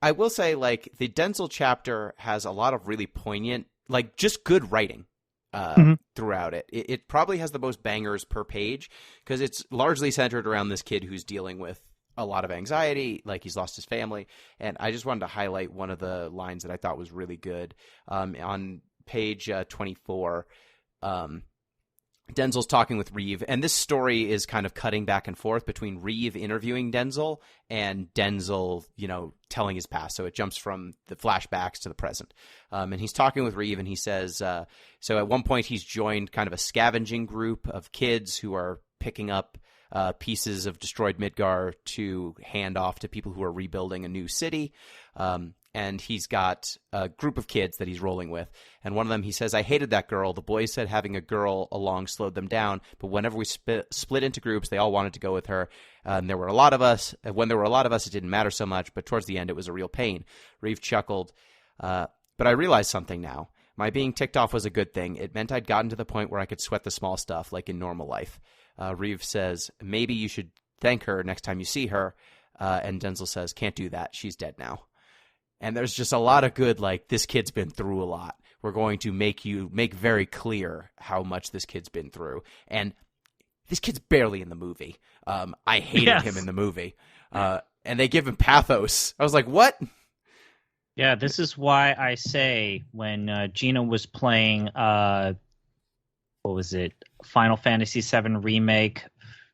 I will say, like, the Denzel chapter has a lot of really poignant, like, just good writing throughout it. It probably has the most bangers per page because it's largely centered around this kid who's dealing with a lot of anxiety, like he's lost his family. And I just wanted to highlight one of the lines that I thought was really good. On page 24, Denzel's talking with Reeve, and this story is kind of cutting back and forth between Reeve interviewing Denzel and Denzel, telling his past. So it jumps from the flashbacks to the present. And he's talking with Reeve, and he says, so at one point he's joined kind of a scavenging group of kids who are picking up pieces of destroyed Midgar to hand off to people who are rebuilding a new city. And he's got a group of kids that he's rolling with. And one of them, he says, I hated that girl. The boys said having a girl along slowed them down. But whenever we split into groups, they all wanted to go with her. And there were a lot of us. When there were a lot of us, it didn't matter so much. But towards the end, it was a real pain. Reeve chuckled. But I realized something now. My being ticked off was a good thing. It meant I'd gotten to the point where I could sweat the small stuff, like in normal life. Reeve says, maybe you should thank her next time you see her. And Denzel says, can't do that. She's dead now. And there's just a lot of good, like, this kid's been through a lot. We're going to make very clear how much this kid's been through. And this kid's barely in the movie. I hated him in the movie. And they give him pathos. I was like, what? Yeah, this is why I say when Gino was playing, what was it, Final Fantasy VII Remake,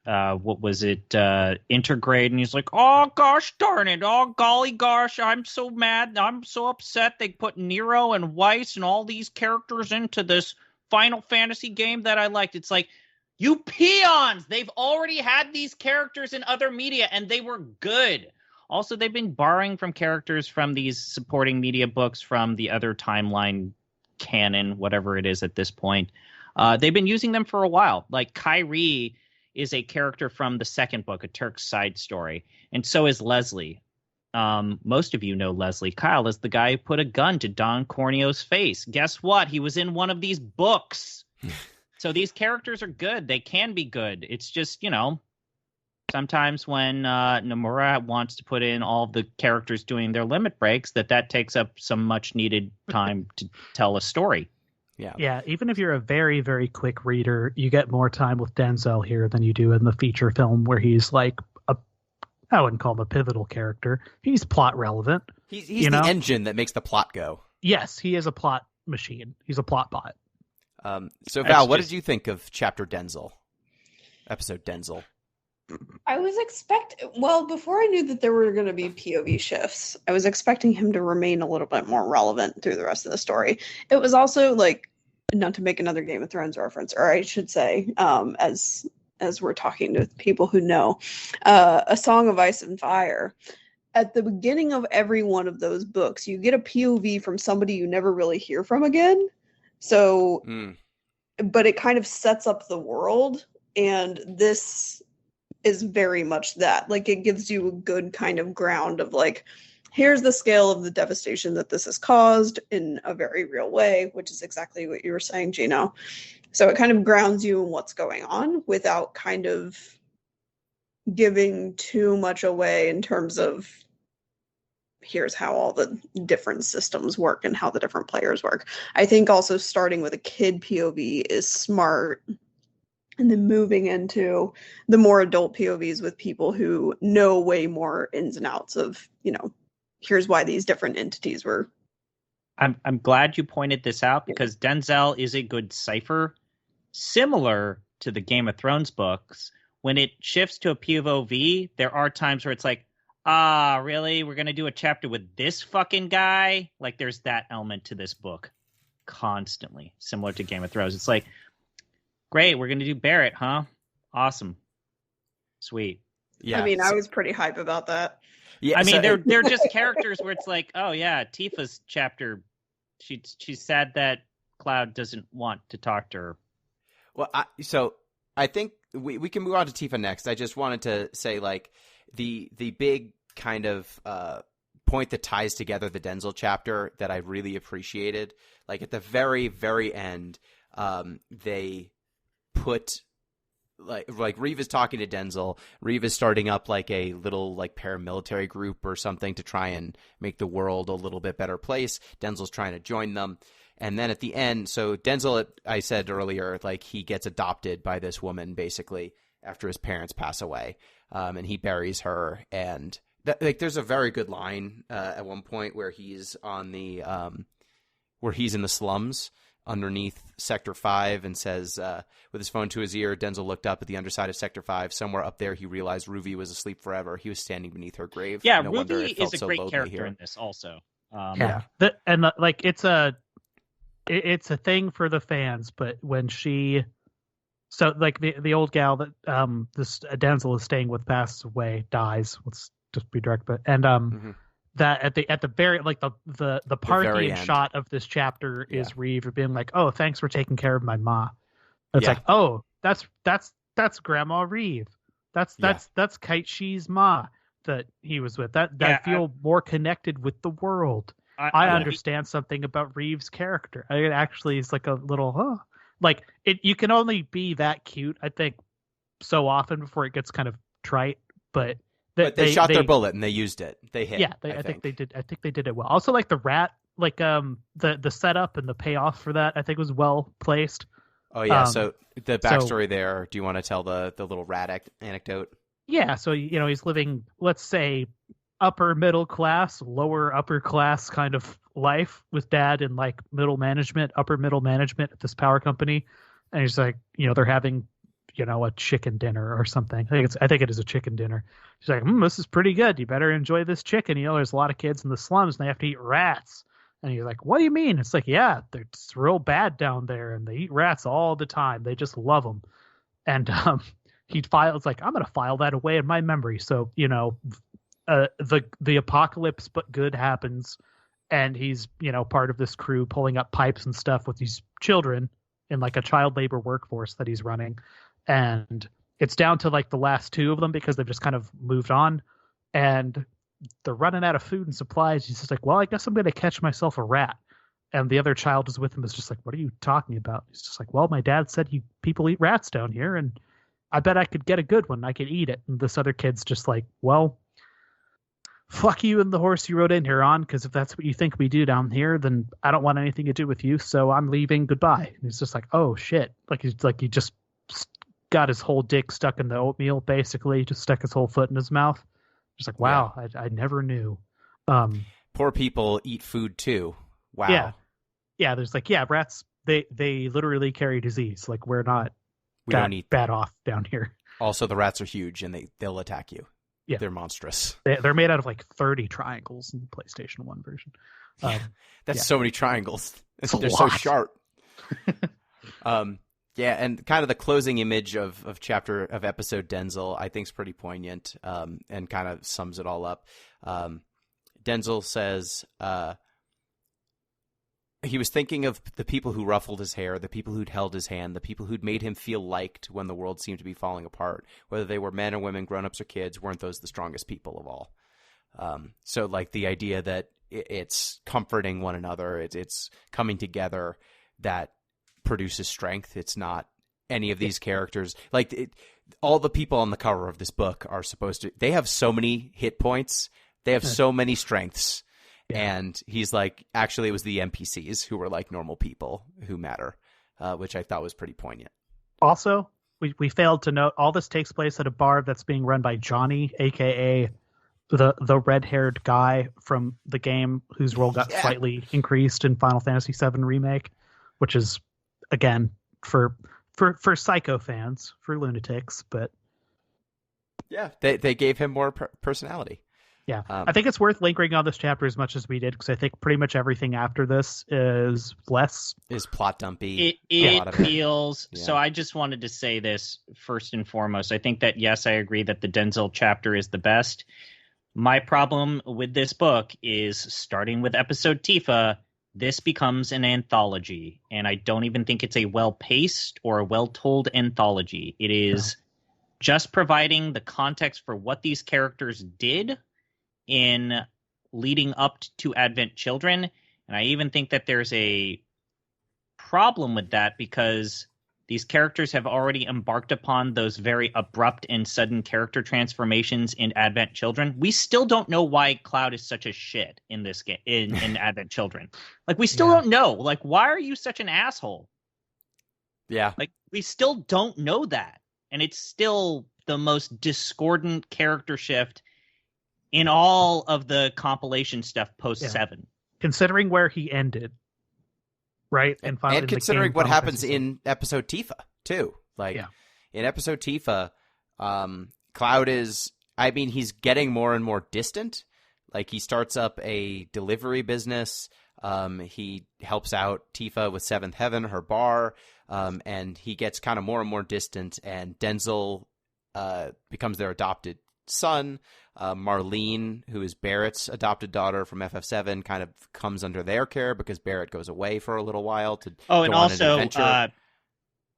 Intergrade, and he's like, oh gosh darn it, oh golly gosh, I'm so mad, I'm so upset they put Nero and Weiss and all these characters into this Final Fantasy game that I liked. It's like, you peons, they've already had these characters in other media and they were good. Also, they've been borrowing from characters from these supporting media books from the other timeline canon, whatever it is at this point. They've been using them for a while. Like Kyrie is a character from the second book, A Turk's Side Story. And so is Leslie. Most of you know Leslie. Kyle is the guy who put a gun to Don Corneo's face. Guess what? He was in one of these books. So these characters are good. They can be good. It's just, sometimes when Nomura wants to put in all the characters doing their limit breaks, that takes up some much needed time to tell a story. Yeah, even if you're a very, very quick reader, you get more time with Denzel here than you do in the feature film where he's like I wouldn't call him a pivotal character. He's plot relevant. He's the engine that makes the plot go. Yes, he is a plot machine. He's a plot bot. So Val, what did you think of episode Denzel? I was before I knew that there were going to be POV shifts, I was expecting him to remain a little bit more relevant through the rest of the story. It was also, like, not to make another Game of Thrones reference, or I should say, as we're talking to people who know, A Song of Ice and Fire. At the beginning of every one of those books, you get a POV from somebody you never really hear from again. So, but it kind of sets up the world, and this is very much that. Like, it gives you a good kind of ground of, like, here's the scale of the devastation that this has caused in a very real way, which is exactly what you were saying, Gino. So it kind of grounds you in what's going on without kind of giving too much away in terms of here's how all the different systems work and how the different players work. I think also starting with a kid POV is smart, and then moving into the more adult POVs with people who know way more ins and outs of, here's why these different entities were. I'm glad you pointed this out, because Denzel is a good cipher, similar to the Game of Thrones books. When it shifts to a POV, there are times where it's like, really? We're going to do a chapter with this fucking guy? Like, there's that element to this book constantly, similar to Game of Thrones. It's like, great, we're going to do Barrett, huh? Awesome. Sweet. Yeah. I mean, I was pretty hype about that. Yeah, I mean, so- they're just characters where it's like, oh yeah, Tifa's chapter. She's sad that Cloud doesn't want to talk to her. Well, I think we can move on to Tifa next. I just wanted to say, like, the big kind of point that ties together the Denzel chapter that I really appreciated. Like, at the very, very end, they put like Reeve is talking to Denzel. Reeve is starting up like a little like paramilitary group or something to try and make the world a little bit better place. Denzel's trying to join them. And then at the end, so Denzel, I said earlier, like he gets adopted by this woman basically after his parents pass away, and he buries her. And like there's a very good line at one point where he's on the where he's in the slums underneath Sector 5 and says, with his phone to his ear, Denzel looked up at the underside of Sector 5. Somewhere up there, he realized Ruby was asleep forever. He was standing beneath her grave. Yeah, No wonder Ruby it felt is a so great lonely character here. in this also. Like it's a thing for the fans, but when she, so like the old gal that this Denzel is staying with passes away, dies. Let's just be direct, but that at the very like the party and end. shot of this chapter is Yeah. Reeve being like, "Oh, thanks for taking care of my ma." It's Yeah. like, "Oh, that's Grandma Reeve. That's Kite She's ma that he was with. That Yeah, feel more connected with the world." I understand something about Reeve's character. It actually is like a little, like it. You can only be that cute, I think, so often before it gets kind of trite. But They shot their bullet and they used it. They hit. Yeah, I think they did. I think they did it well. Also, like the rat, like the setup and the payoff for that, I think was well placed. Oh yeah. So the backstory there. Do you want to tell the little rat anecdote? Yeah. So he's living, let's say, upper middle class, lower upper class kind of life with dad in like middle management, upper middle management at this power company, and he's like, they're having, a chicken dinner or something. I think it is a chicken dinner. She's like, this is pretty good. You better enjoy this chicken. There's a lot of kids in the slums and they have to eat rats. And he's like, what do you mean? It's like, yeah, it's real bad down there and they eat rats all the time. They just love them. And he files like, I'm going to file that away in my memory. So, the apocalypse but good happens, and he's part of this crew pulling up pipes and stuff with these children in like a child labor workforce that he's running, and it's down to like the last two of them because they've just kind of moved on, and they're running out of food and supplies. He's just like, well, I guess I'm going to catch myself a rat. And the other child is with him is just like, what are you talking about? He's just like, well, my dad said people eat rats down here, and I bet I could get a good one. I could eat it. And this other kid's just like, well, fuck you and the horse you rode in here on, because if that's what you think we do down here, then I don't want anything to do with you, so I'm leaving. Goodbye. And he's just like, oh shit. He just got his whole dick stuck in the oatmeal, basically. He just stuck his whole foot in his mouth. Just like, wow, I never knew. Poor people eat food too. Wow. Yeah, there's like, rats, they literally carry disease. Like, we're not We don't eat bad off down here. Also, the rats are huge and they'll attack you. Yeah. They're monstrous. They're made out of like 30 triangles in the PlayStation 1 version. That's so many triangles. It's a They're so lot. sharp. Yeah, and kind of the closing image of episode Denzel, I think is pretty poignant, and kind of sums it all up. Denzel says he was thinking of the people who ruffled his hair, the people who'd held his hand, the people who'd made him feel liked when the world seemed to be falling apart. Whether they were men or women, grown-ups or kids, weren't those the strongest people of all? So like the idea that it's comforting one another, it's coming together that produces strength. It's not any of these characters. Like all the people on the cover of this book are supposed to, they have so many hit points. They have so many strengths. Yeah. And he's like, actually, it was the NPCs who were like normal people who matter, which I thought was pretty poignant. Also, we failed to note all this takes place at a bar that's being run by Johnny, a.k.a. the red-haired guy from the game whose role got slightly increased in Final Fantasy VII Remake, which is, again, for Psycho fans, for lunatics, but... Yeah, they gave him more personality. Yeah, I think it's worth lingering on this chapter as much as we did, because I think pretty much everything after this is plot dumpy. It feels so. I just wanted to say this first and foremost. I think that yes, I agree that the Denzel chapter is the best. My problem with this book is starting with episode Tifa, this becomes an anthology, and I don't even think it's a well-paced or a well-told anthology. It is just providing the context for what these characters did in leading up to Advent Children, and I even think that there's a problem with that because these characters have already embarked upon those very abrupt and sudden character transformations in Advent Children. We still don't know why Cloud is such a shit in this game in Advent Children. Like, we still don't know. Like, why are you such an asshole? Yeah. Like, we still don't know that. And it's still the most discordant character shift in all of the compilation stuff post 7. Considering where he ended. Right, and considering what happens in episode Tifa too, like in episode Tifa, Cloud is, I mean, he's getting more and more distant. Like, he starts up a delivery business. He helps out Tifa with Seventh Heaven, her bar, and he gets kind of more and more distant. And Denzel becomes their adopted son. Marlene, who is Barrett's adopted daughter from FF7, kind of comes under their care because Barrett goes away for a little while to and go also, on an adventure.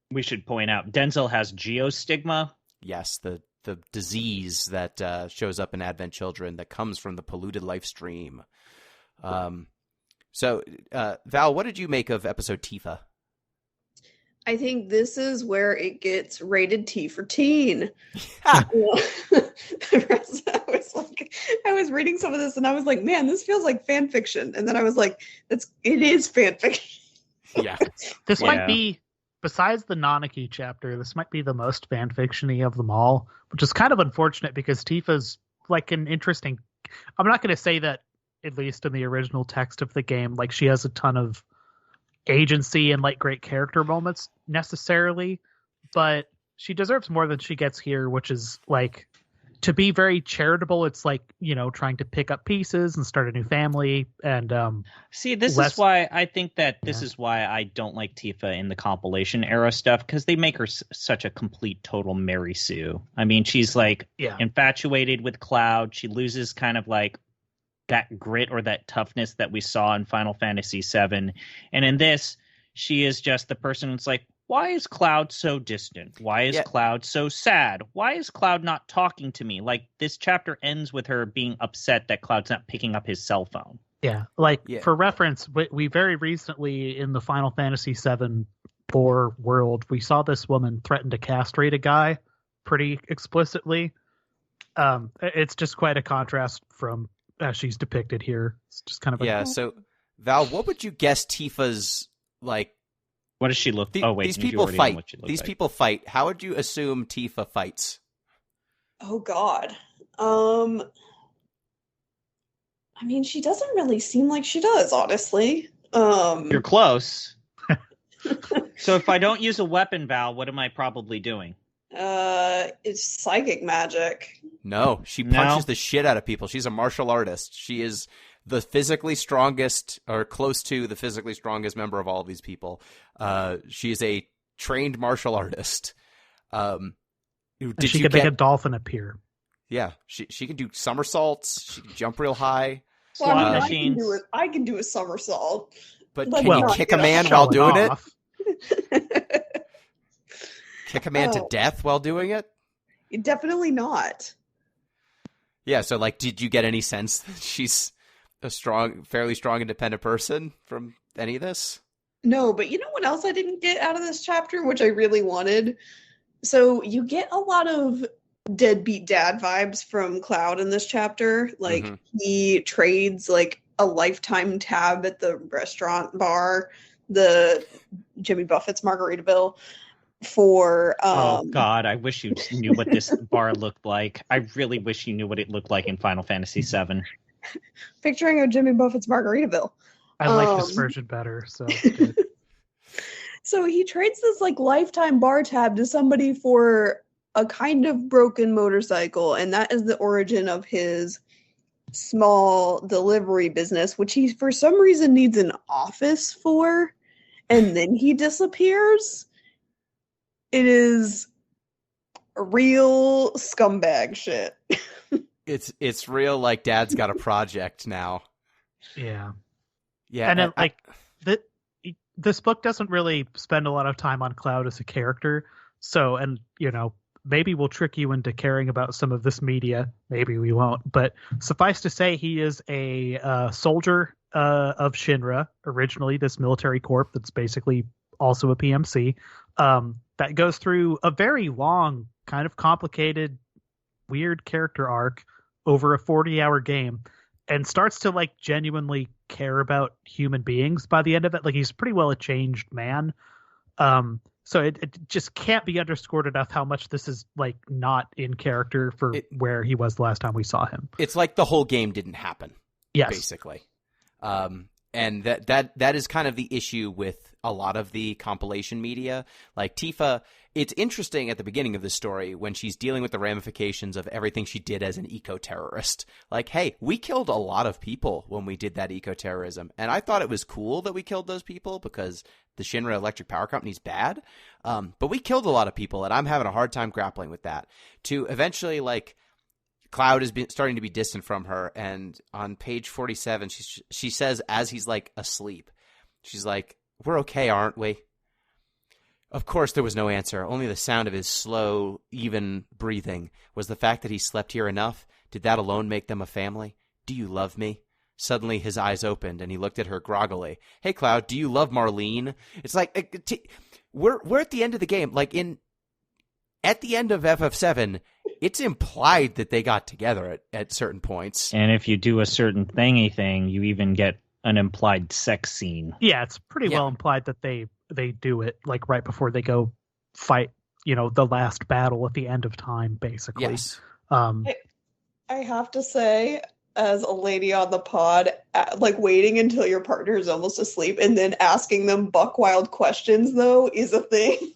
We should point out, Denzel has geostigma. Yes, the disease that shows up in Advent Children that comes from the polluted life stream. So, Val, what did you make of episode Tifa? I think this is where it gets rated T for teen. I was reading some of this and I was like, man, this feels like fan fiction. And then I was like, it is fan fiction. Yeah. This might be, besides the Nanaki chapter, this might be the most fan fiction-y of them all, which is kind of unfortunate because Tifa's like an interesting, I'm not going to say that, at least in the original text of the game, like she has a ton of agency and like great character moments necessarily, but she deserves more than she gets here, which is like, to be very charitable, it's like, you know, trying to pick up pieces and start a new family. And see, this is why I think that this is why I don't like Tifa in the compilation era stuff, because they make her such a complete total Mary Sue. I mean, she's like infatuated with Cloud. She loses kind of like that grit or that toughness that we saw in Final Fantasy VII. And in this, she is just the person who's like, why is Cloud so distant? Why is Cloud so sad? Why is Cloud not talking to me? Like, this chapter ends with her being upset that Cloud's not picking up his cell phone. Yeah, like, for reference, we very recently in the Final Fantasy VII 4 world, we saw this woman threaten to castrate a guy pretty explicitly. It's just quite a contrast from as she's depicted here. It's just kind of like, So, Val, what would you guess Tifa's, like, what does she look? These people fight. These people fight. How would you assume Tifa fights? Oh God. I mean, she doesn't really seem like she does, honestly. You're close. So if I don't use a weapon, Val, what am I probably doing? It's psychic magic. No, she punches the shit out of people. She's a martial artist. She is the physically strongest, or close to the physically strongest member of all of these people. She is a trained martial artist. She can make a dolphin appear. Yeah, she can do somersaults. She can jump real high. Well, I can do a somersault. But can you kick a man while doing it? Kick a man to death while doing it? Definitely not. Yeah, so, like, did you get any sense that she's a fairly strong, independent person from any of this? No, but you know what else I didn't get out of this chapter, which I really wanted? So you get a lot of deadbeat dad vibes from Cloud in this chapter. Like, he trades, like, a lifetime tab at the restaurant bar, the Jimmy Buffett's Margaritaville, for oh God, I wish you knew what this bar looked like. I really wish you knew what it looked like in Final Fantasy VII. Picturing a Jimmy Buffett's Margaritaville. I like this version better, so it's good. So he trades this like lifetime bar tab to somebody for a kind of broken motorcycle, and that is the origin of his small delivery business, which he for some reason needs an office for, and then he disappears. It is real scumbag shit. It's real like Dad's got a project now. Yeah. Yeah, And it, like this book doesn't really spend a lot of time on Cloud as a character. So, and maybe we'll trick you into caring about some of this media. Maybe we won't. But suffice to say, he is a soldier of Shinra, originally this military corp that's basically also a PMC, that goes through a very long, kind of complicated, weird character arc over a 40-hour game, and starts to like genuinely care about human beings by the end of it. Like, he's pretty well a changed man. So it just can't be underscored enough how much this is like not in character for where he was the last time we saw him. It's like the whole game didn't happen. Yes. Basically. And that is kind of the issue with a lot of the compilation media. Like Tifa, it's interesting at the beginning of the story when she's dealing with the ramifications of everything she did as an eco-terrorist. Like, hey, we killed a lot of people when we did that eco-terrorism. And I thought it was cool that we killed those people because the Shinra Electric Power Company's bad. But we killed a lot of people, and I'm having a hard time grappling with that. To eventually, like, Cloud is starting to be distant from her, and on page 47, she says, as he's, like, asleep, she's like, "We're okay, aren't we?" Of course there was no answer. Only the sound of his slow, even breathing. Was the fact that he slept here enough? Did that alone make them a family? Do you love me? Suddenly his eyes opened, and he looked at her groggily. "Hey, Cloud, do you love Marlene?" It's like, we're at the end of the game. Like, at the end of FF7, it's implied that they got together at certain points. And if you do a certain thing, you even get an implied sex scene. Yeah, it's pretty well implied that they do it like right before they go fight, the last battle at the end of time, basically. Yes. I have to say, as a lady on the pod, like waiting until your partner is almost asleep and then asking them buck wild questions, though, is a thing.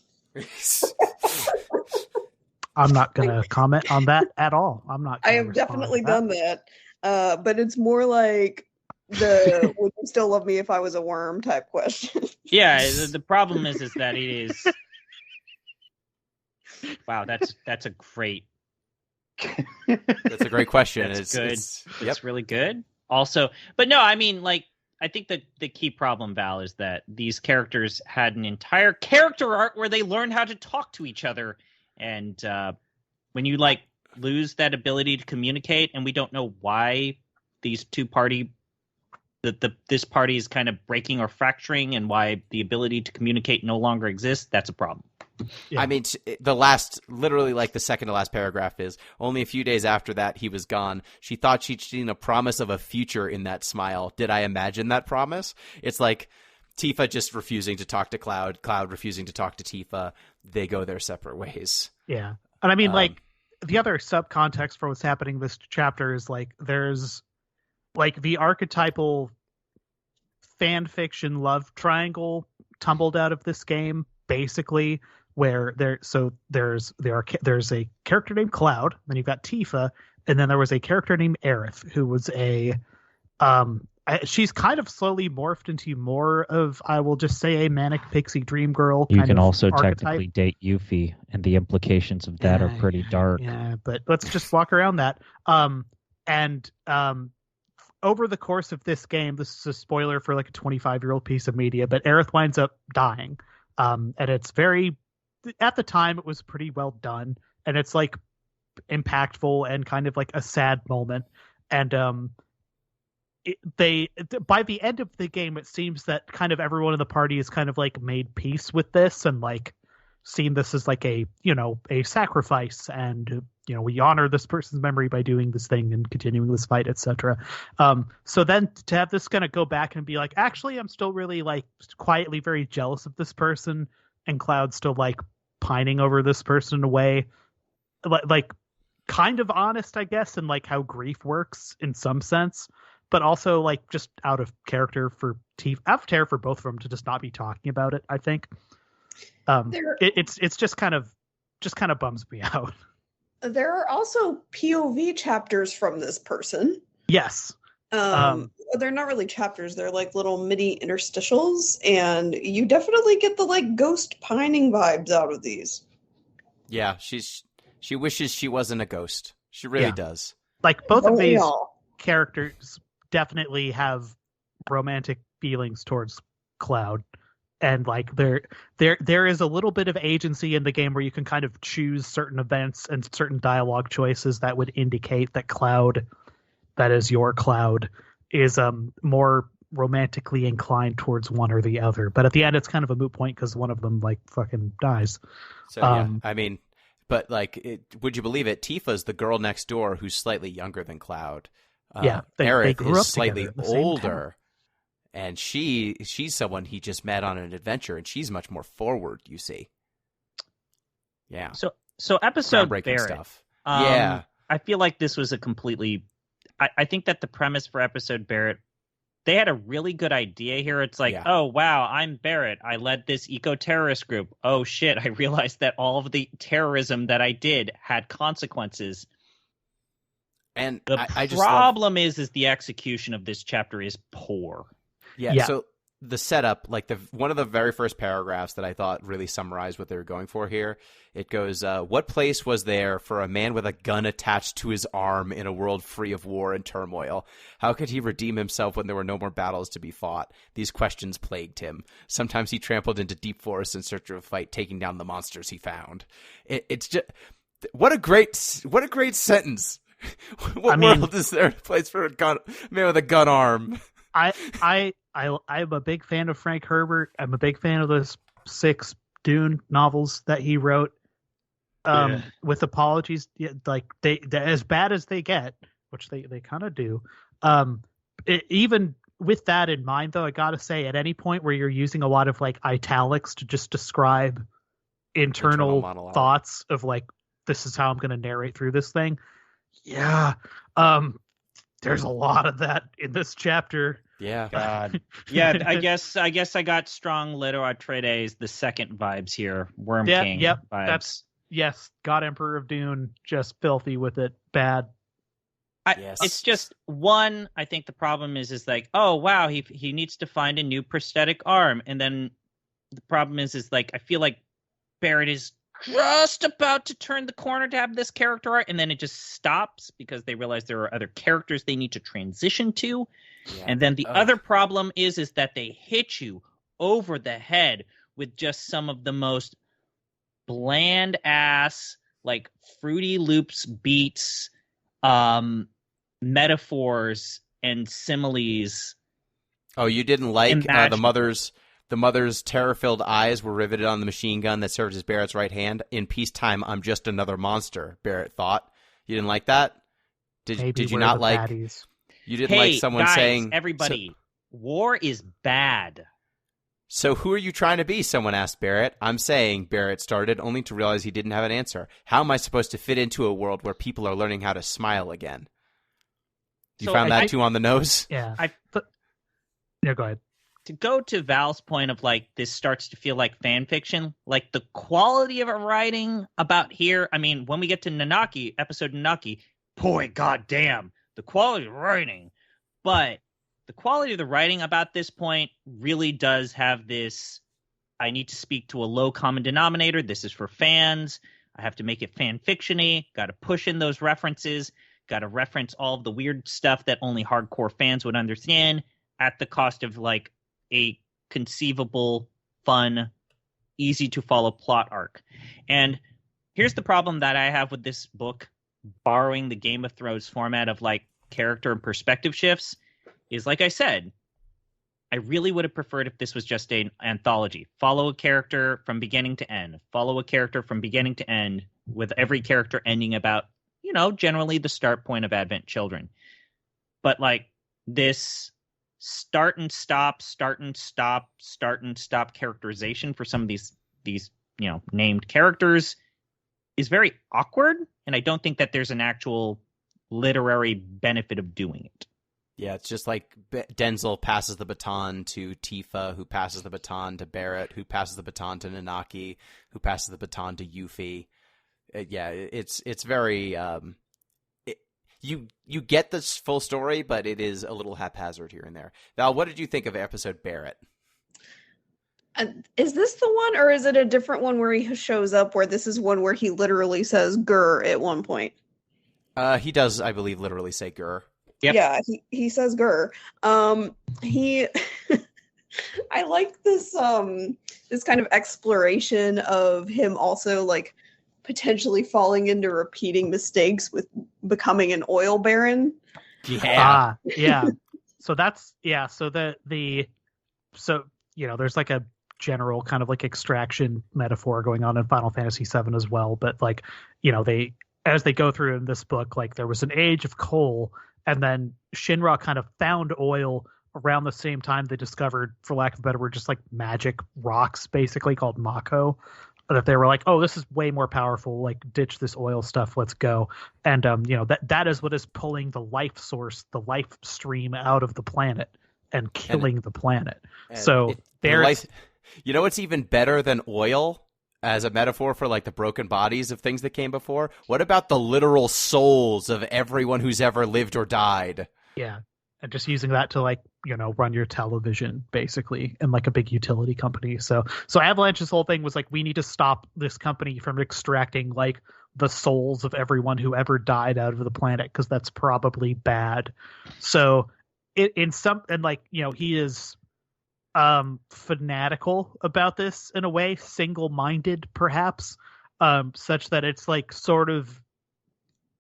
I'm not going to comment on that at all. I have definitely done that. But it's more like the "would you still love me if I was a worm" type question. Yeah, the problem is that it is. Wow, that's a great. That's a great question. It's good. It's really good. Also, but no, I mean, like, I think that the key problem, Val, is that these characters had an entire character arc where they learned how to talk to each other, and when you like lose that ability to communicate, and we don't know why these this party is kind of breaking or fracturing, and why the ability to communicate no longer exists, that's a problem. Yeah. I mean, literally like the second to last paragraph is, only a few days after that he was gone. She thought she'd seen a promise of a future in that smile. Did I imagine that promise? It's like Tifa just refusing to talk to Cloud, Cloud refusing to talk to Tifa. They go their separate ways. Yeah. And I mean, like, the other subcontext for what's happening in this chapter is, like, there's, like, the archetypal fan fiction love triangle tumbled out of this game, basically, where there's a character named Cloud, then you've got Tifa, and then there was a character named Aerith, who was she's kind of slowly morphed into more of, I will just say, a manic pixie dream girl. You can also archetype. technically date Yuffie, and the implications of that are pretty dark. Yeah, but let's just walk around that. Over the course of this game, this is a spoiler for like a 25-year-old piece of media, but Aerith winds up dying. And it's at the time, it was pretty well done, and it's like impactful and kind of like a sad moment. And by the end of the game, it seems that kind of everyone in the party is kind of like made peace with this and like seen this as like a sacrifice, and we honor this person's memory by doing this thing and continuing this fight, etc. So then to have this kind of go back and be like, actually, I'm still really like quietly very jealous of this person, and Cloud's still like pining over this person in a way like kind of honest, I guess, and like how grief works in some sense, but also like just out of character for both of them to just not be talking about it. I think it's just kind of bums me out. There are also POV chapters from this person. Yes. They're not really chapters. They're like little mini interstitials, and you definitely get the like ghost pining vibes out of these. Yeah, she wishes she wasn't a ghost. She really does. Like both Don't of we these all? characters definitely have romantic feelings towards Cloud. And like there is a little bit of agency in the game where you can kind of choose certain events and certain dialogue choices that would indicate that Cloud, that is your Cloud, is more romantically inclined towards one or the other. But at the end, it's kind of a moot point because one of them like fucking dies. So yeah, I mean, but like, would you believe it? Tifa's the girl next door who's slightly younger than Cloud. Yeah, they Aerith grew is up slightly together at the same older, and she's someone he just met on an adventure, and she's much more forward. You see, yeah. So episode Groundbreaking Barrett. stuff. Yeah, I feel like this was a completely. I think that the premise for episode Barrett, they had a really good idea here. It's like, oh wow, I'm Barrett. I led this eco-terrorist group. Oh shit, I realized that all of the terrorism that I did had consequences. And the problem is the execution of this chapter is poor. Yeah. So the setup, like one of the very first paragraphs that I thought really summarized what they were going for here, it goes, what place was there for a man with a gun attached to his arm in a world free of war and turmoil? How could he redeem himself when there were no more battles to be fought? These questions plagued him. Sometimes he trampled into deep forests in search of a fight, taking down the monsters he found. It's just, what a great sentence. What world is there a place for a man with a gun arm? I'm a big fan of Frank Herbert. I'm a big fan of those 6 Dune novels that he wrote. With apologies, like they as bad as they get, which they kind of do. Even with that in mind, though, I gotta say, at any point where you're using a lot of like italics to just describe internal thoughts of like, this is how I'm going to narrate through this thing. Yeah. There's a lot of that in this chapter. Yeah. God. Yeah, I guess I got strong Leto Atreides, the second vibes here. Worm King vibes. Yes, God Emperor of Dune, just filthy with it. Bad. It's just one, I think the problem is like, oh wow, he needs to find a new prosthetic arm. And then the problem is like, I feel like Barrett is just about to turn the corner to have this character art, and then it just stops because they realize there are other characters they need to transition to. Yeah. And then the other problem is that they hit you over the head with just some of the most bland ass, like Fruity Loops beats, metaphors and similes. Oh, you didn't like the mother's terror-filled eyes were riveted on the machine gun that served as Barrett's right hand. In peacetime, I'm just another monster, Barrett thought. You didn't like that? Did you not like... baddies. You didn't like someone guys, saying... everybody, war is bad. So who are you trying to be? Someone asked Barrett. I'm saying, Barrett started, only to realize he didn't have an answer. How am I supposed to fit into a world where people are learning how to smile again? You found that too on the nose? Yeah. Yeah, go ahead. To go to Val's point of like, this starts to feel like fan fiction, like the quality of a writing about here. I mean, when we get to Nanaki, episode Nanaki, boy, goddamn, the quality of writing. But the quality of the writing about this point really does have this, I need to speak to a low common denominator. This is for fans. I have to make it fan fiction-y. Got to push in those references. Got to reference all of the weird stuff that only hardcore fans would understand at the cost of like a conceivable, fun, easy to follow plot arc. And here's the problem that I have with this book, borrowing the Game of Thrones format of like character and perspective shifts, is like I said, I really would have preferred if this was just an anthology. Follow a character from beginning to end. Follow a character from beginning to end, with every character ending about, you know, generally the start point of Advent Children. But like this start and stop characterization for some of these you know, named characters is very awkward, and I don't think that there's an actual literary benefit of doing it. Yeah, it's just like Denzel passes the baton to Tifa, who passes the baton to Barrett, who passes the baton to Nanaki, who passes the baton to Yuffie. Yeah, it's very you get this full story, but it is a little haphazard here and there. Val, what did you think of episode Barrett? Is this the one, or is it a different one where he shows up, where this is one where he literally says "grr" at one point? He does, I believe, literally say "gur." Yep. Yeah, he says "gur." He I like this this kind of exploration of him also like potentially falling into repeating mistakes with becoming an oil baron. Yeah. Yeah. So that's so so there's like a general kind of like extraction metaphor going on in Final Fantasy VII as well, but like they as they go through in this book, like there was an age of coal, and then Shinra kind of found oil around the same time they discovered, for lack of a better word, just like magic rocks, basically called Mako. That they were like, oh, this is way more powerful. Like, ditch this oil stuff. Let's go. And that is what is pulling the life source, the life stream out of the planet and killing the planet. So there's, what's even better than oil as a metaphor for like the broken bodies of things that came before? What about the literal souls of everyone who's ever lived or died? Yeah. And just using that to like, run your television basically in like a big utility company. So Avalanche's whole thing was like, we need to stop this company from extracting like the souls of everyone who ever died out of the planet, because that's probably bad. So he is fanatical about this in a way, single-minded perhaps, such that it's like sort of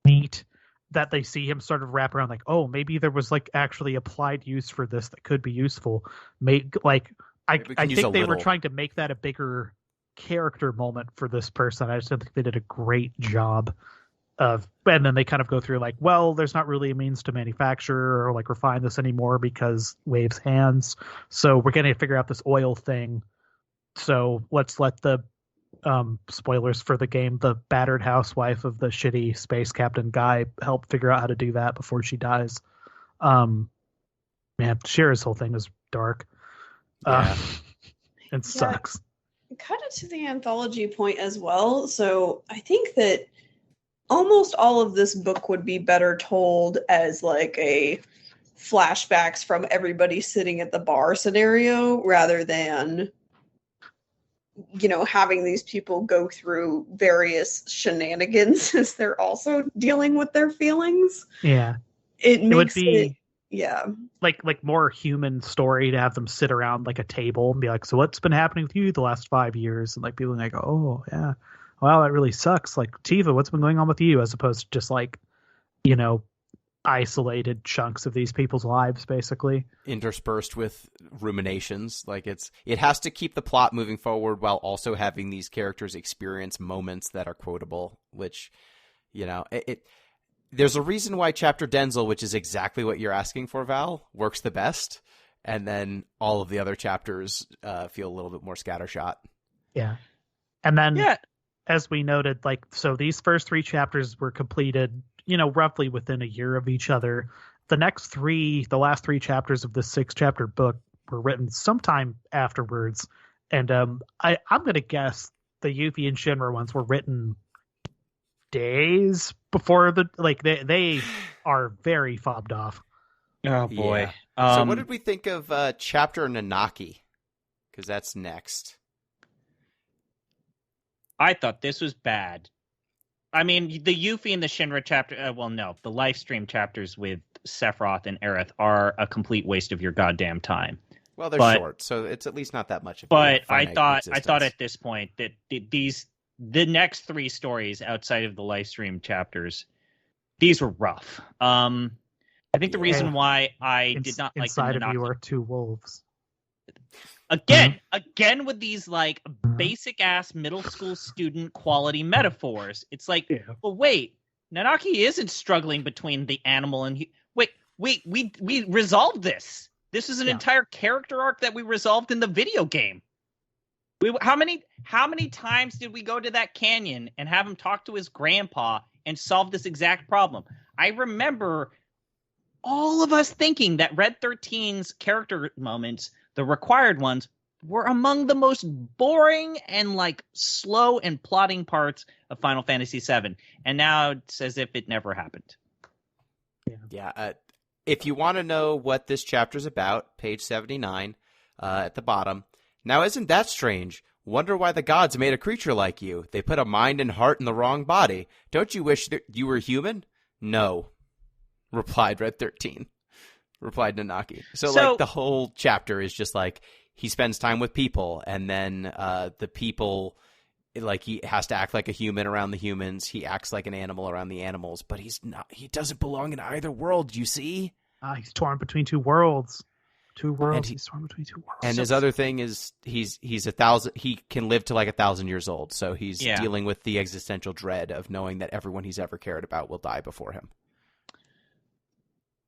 neat that they see him sort of wrap around like, oh, maybe there was like actually applied use for this that could be useful. I think they were trying to make that a bigger character moment for this person. I just don't think they did a great job of, and then they kind of go through like, well, there's not really a means to manufacture or like refine this anymore because Wave's hands. So we're going to figure out this oil thing. So let's let the spoilers for the game, the battered housewife of the shitty space captain guy, help figure out how to do that before she dies. Man, Shira's whole thing is dark. It sucks. Kind of to the anthology point as well. So I think that almost all of this book would be better told as like a flashbacks from everybody sitting at the bar scenario, rather than having these people go through various shenanigans as they're also dealing with their feelings. Yeah. It would be yeah. Like more human story to have them sit around like a table and be like, so what's been happening with you the last 5 years? And like people like, oh yeah, wow, that really sucks. Like, Tifa, what's been going on with you? As opposed to just like, isolated chunks of these people's lives, basically interspersed with ruminations. Like it has to keep the plot moving forward while also having these characters experience moments that are quotable, which there's a reason why Chapter Denzel, which is exactly what you're asking for, Val, works the best, and then all of the other chapters feel a little bit more scattershot. Yeah. And then as we noted, like, so these first 3 chapters were completed roughly within a year of each other. The last 3 chapters of this 6-chapter book were written sometime afterwards. And I'm going to guess the Yuffie and Shinra ones were written days before they are very fobbed off. Oh boy. Yeah. So what did we think of Chapter Nanaki? Because that's next. I thought this was bad. I mean, the Yuffie and the Shinra chapter, the live stream chapters with Sephiroth and Aerith are a complete waste of your goddamn time. Well, they're short, so it's at least not that much of But I thought at this point that the next 3 stories outside of the live stream chapters, these were rough. I think the reason why I did not like inside of you are 2 wolves. Again with these like basic ass middle school student quality metaphors. It's like, well, wait, Nanaki isn't struggling between the animal and we resolved this. This is an entire character arc that we resolved in the video game. How many times did we go to that canyon and have him talk to his grandpa and solve this exact problem? I remember all of us thinking that Red 13's character moments, the required ones, were among the most boring and like slow and plotting parts of Final Fantasy VII. And now it's as if it never happened. Yeah. If you want to know what this chapter's about, page 79 at the bottom. Now, isn't that strange? Wonder why the gods made a creature like you. They put a mind and heart in the wrong body. Don't you wish that you were human? No, replied Red 13. Replied Nanaki. So like the whole chapter is just like he spends time with people, and then the people, like, he has to act like a human around the humans. He acts like an animal around the animals, but he's not. He doesn't belong in either world. You see? He's torn between two worlds. He's torn between two worlds. And his other thing is he's 1,000. He can live to like 1,000 years old. So he's dealing with the existential dread of knowing that everyone he's ever cared about will die before him.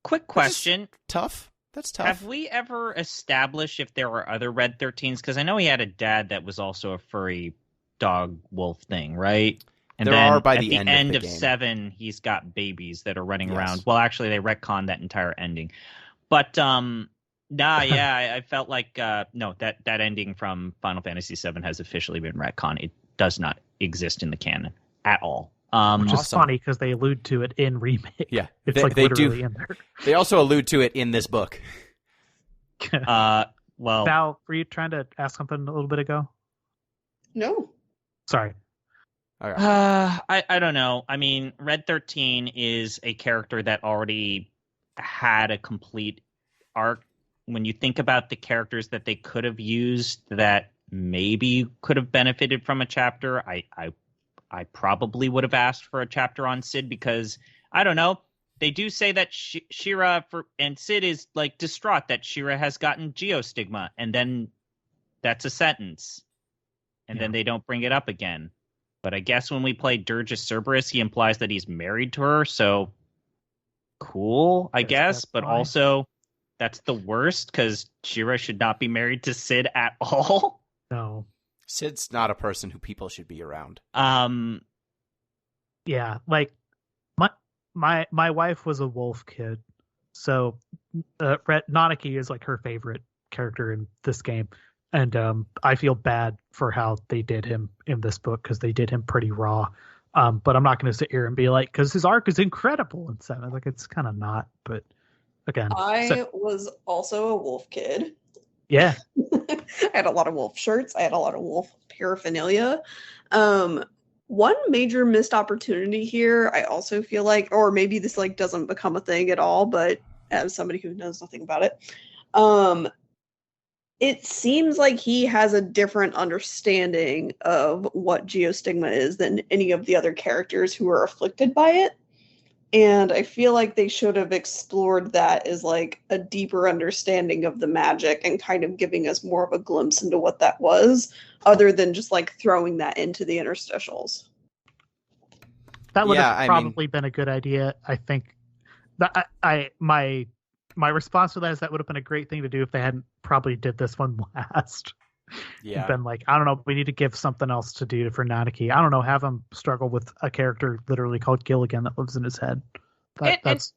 Quick question. Tough. That's tough. Have we ever established if there were other Red 13s? Because I know he had a dad that was also a furry dog wolf thing, right? And there then are by at the the end of the of game. 7, he's got babies that are running Yes. around. Well, actually, they retconned that entire ending. But, I felt like, no, that ending from Final Fantasy VII has officially been retconned. It does not exist in the canon at all. Which is Awesome. funny because they allude to it in Remake. Yeah, It's they literally do. in there. They also allude to it in this book. Well, Val, were you trying to ask something a little bit ago? No. Sorry. All right. I don't know. I mean, Red 13 is a character that already had a complete arc. When you think about the characters that they could have used that maybe could have benefited from a chapter, I probably would have asked for a chapter on Sid because, I don't know, they do say that Shira and Sid is like distraught that Shira has gotten geostigma, and then that's a sentence. And then they don't bring it up again. But I guess when we play Dirge Cerberus, he implies that he's married to her, so cool, I guess. But fine. also, that's the worst, because Shira should not be married to Sid at all. No. Sid's not a person who people should be around. Yeah, like my wife was a wolf kid, so Nanaki is like her favorite character in this game, and I feel bad for how they did him in this book because they did him pretty raw. But I'm not going to sit here and be like, because his arc is incredible in 7. Like, it's kind of not, but again, I was also a wolf kid. yeah. I had a lot of wolf shirts. I had a lot of wolf paraphernalia. One major missed opportunity here, I also feel like, or maybe this like doesn't become a thing at all, but as somebody who knows nothing about it, it seems like he has a different understanding of what geostigma is than any of the other characters who are afflicted by it. And I feel like they should have explored that as like a deeper understanding of the magic and kind of giving us more of a glimpse into what that was, other than just like throwing that into the interstitials. That would have probably been a good idea. I think that my response to that is that would have been a great thing to do if they hadn't probably did this one last. Yeah. Been like, I don't know, we need to give something else to do for Nanaki. I don't know, have him struggle with a character literally called Gilligan that lives in his head. That's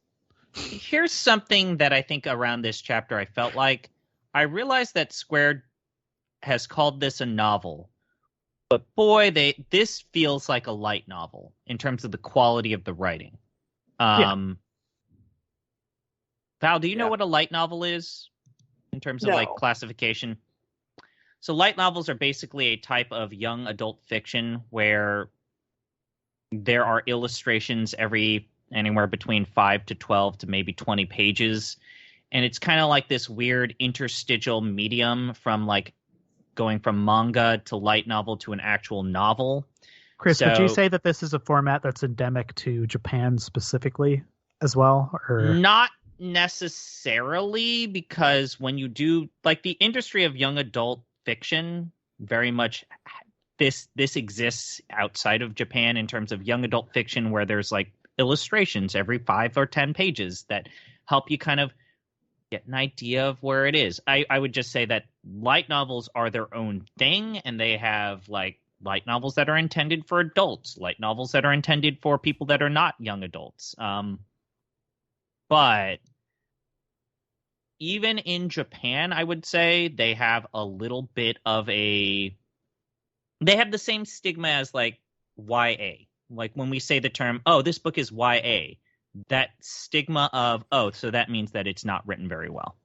Here's something that I think around this chapter I felt like. I realized that Square has called this a novel, but boy, this feels like a light novel in terms of the quality of the writing. Val, do you know what a light novel is in terms of like classification? So light novels are basically a type of young adult fiction where there are illustrations anywhere between 5 to 12 to maybe 20 pages. And it's kind of like this weird interstitial medium from like going from manga to light novel to an actual novel. Chris, would you say that this is a format that's endemic to Japan specifically as well? Or not necessarily, because when you do like the industry of young adult fiction, very much this exists outside of Japan in terms of young adult fiction where there's like illustrations every 5 or 10 pages that help you kind of get an idea of where it is. I would just say that light novels are their own thing, and they have like light novels that are intended for adults, light novels that are intended for people that are not young adults. But even in Japan, I would say they have a little bit of they have the same stigma as like YA. Like when we say the term, oh, this book is YA, that stigma of, oh, so that means that it's not written very well.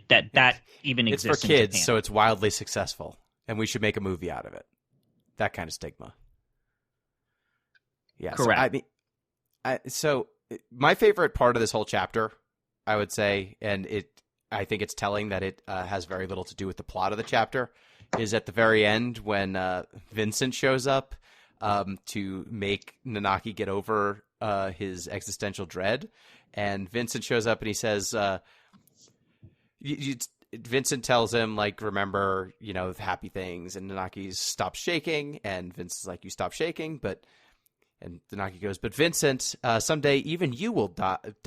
That even It's exists for kids, in Japan. so it's wildly successful, and we should make a movie out of it. That kind of stigma. Yeah, correct. So my favorite part of this whole chapter, I would say, and I think it's telling that it has very little to do with the plot of the chapter, is at the very end when Vincent shows up to make Nanaki get over his existential dread. And Vincent shows up and he says, Vincent tells him, like, remember, the happy things. And Nanaki stops shaking. And Vincent's like, you stop shaking. And Nanaki goes, but Vincent, someday even you will ...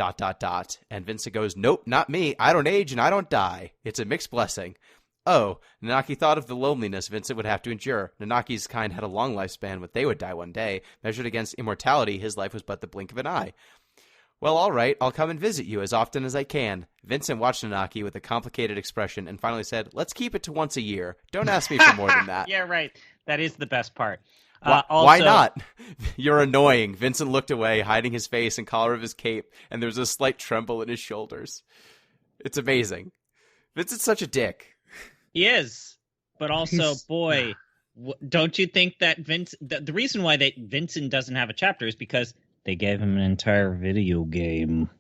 And Vincent goes, nope, not me. I don't age and I don't die. It's a mixed blessing. Oh, Nanaki thought of the loneliness Vincent would have to endure. Nanaki's kind had a long lifespan, but they would die one day. Measured against immortality, his life was but the blink of an eye. Well, all right, I'll come and visit you as often as I can. Vincent watched Nanaki with a complicated expression and finally said, let's keep it to once a year. Don't ask me for more than that. Yeah, right. That is the best part. Why not? You're annoying. Vincent looked away, hiding his face and collar of his cape, and there was a slight tremble in his shoulders. It's amazing. Vincent's such a dick. He is. But also, boy, don't you think that the reason why Vincent doesn't have a chapter is because they gave him an entire video game.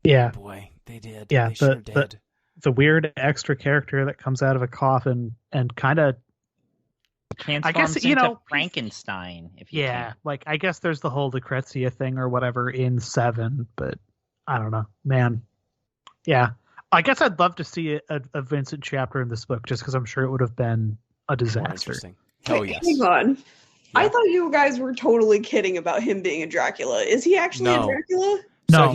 Yeah. Oh boy, they did. Yeah, they sure did. The weird extra character that comes out of a coffin and kind of transforms into Frankenstein. If you can. Like I guess there's the whole Lucrezia thing or whatever in 7, but I don't know, man. Yeah, I guess I'd love to see a Vincent chapter in this book just because I'm sure it would have been a disaster. Oh yes. Hang on. Yeah. I thought you guys were totally kidding about him being a Dracula. Is he actually a Dracula? No.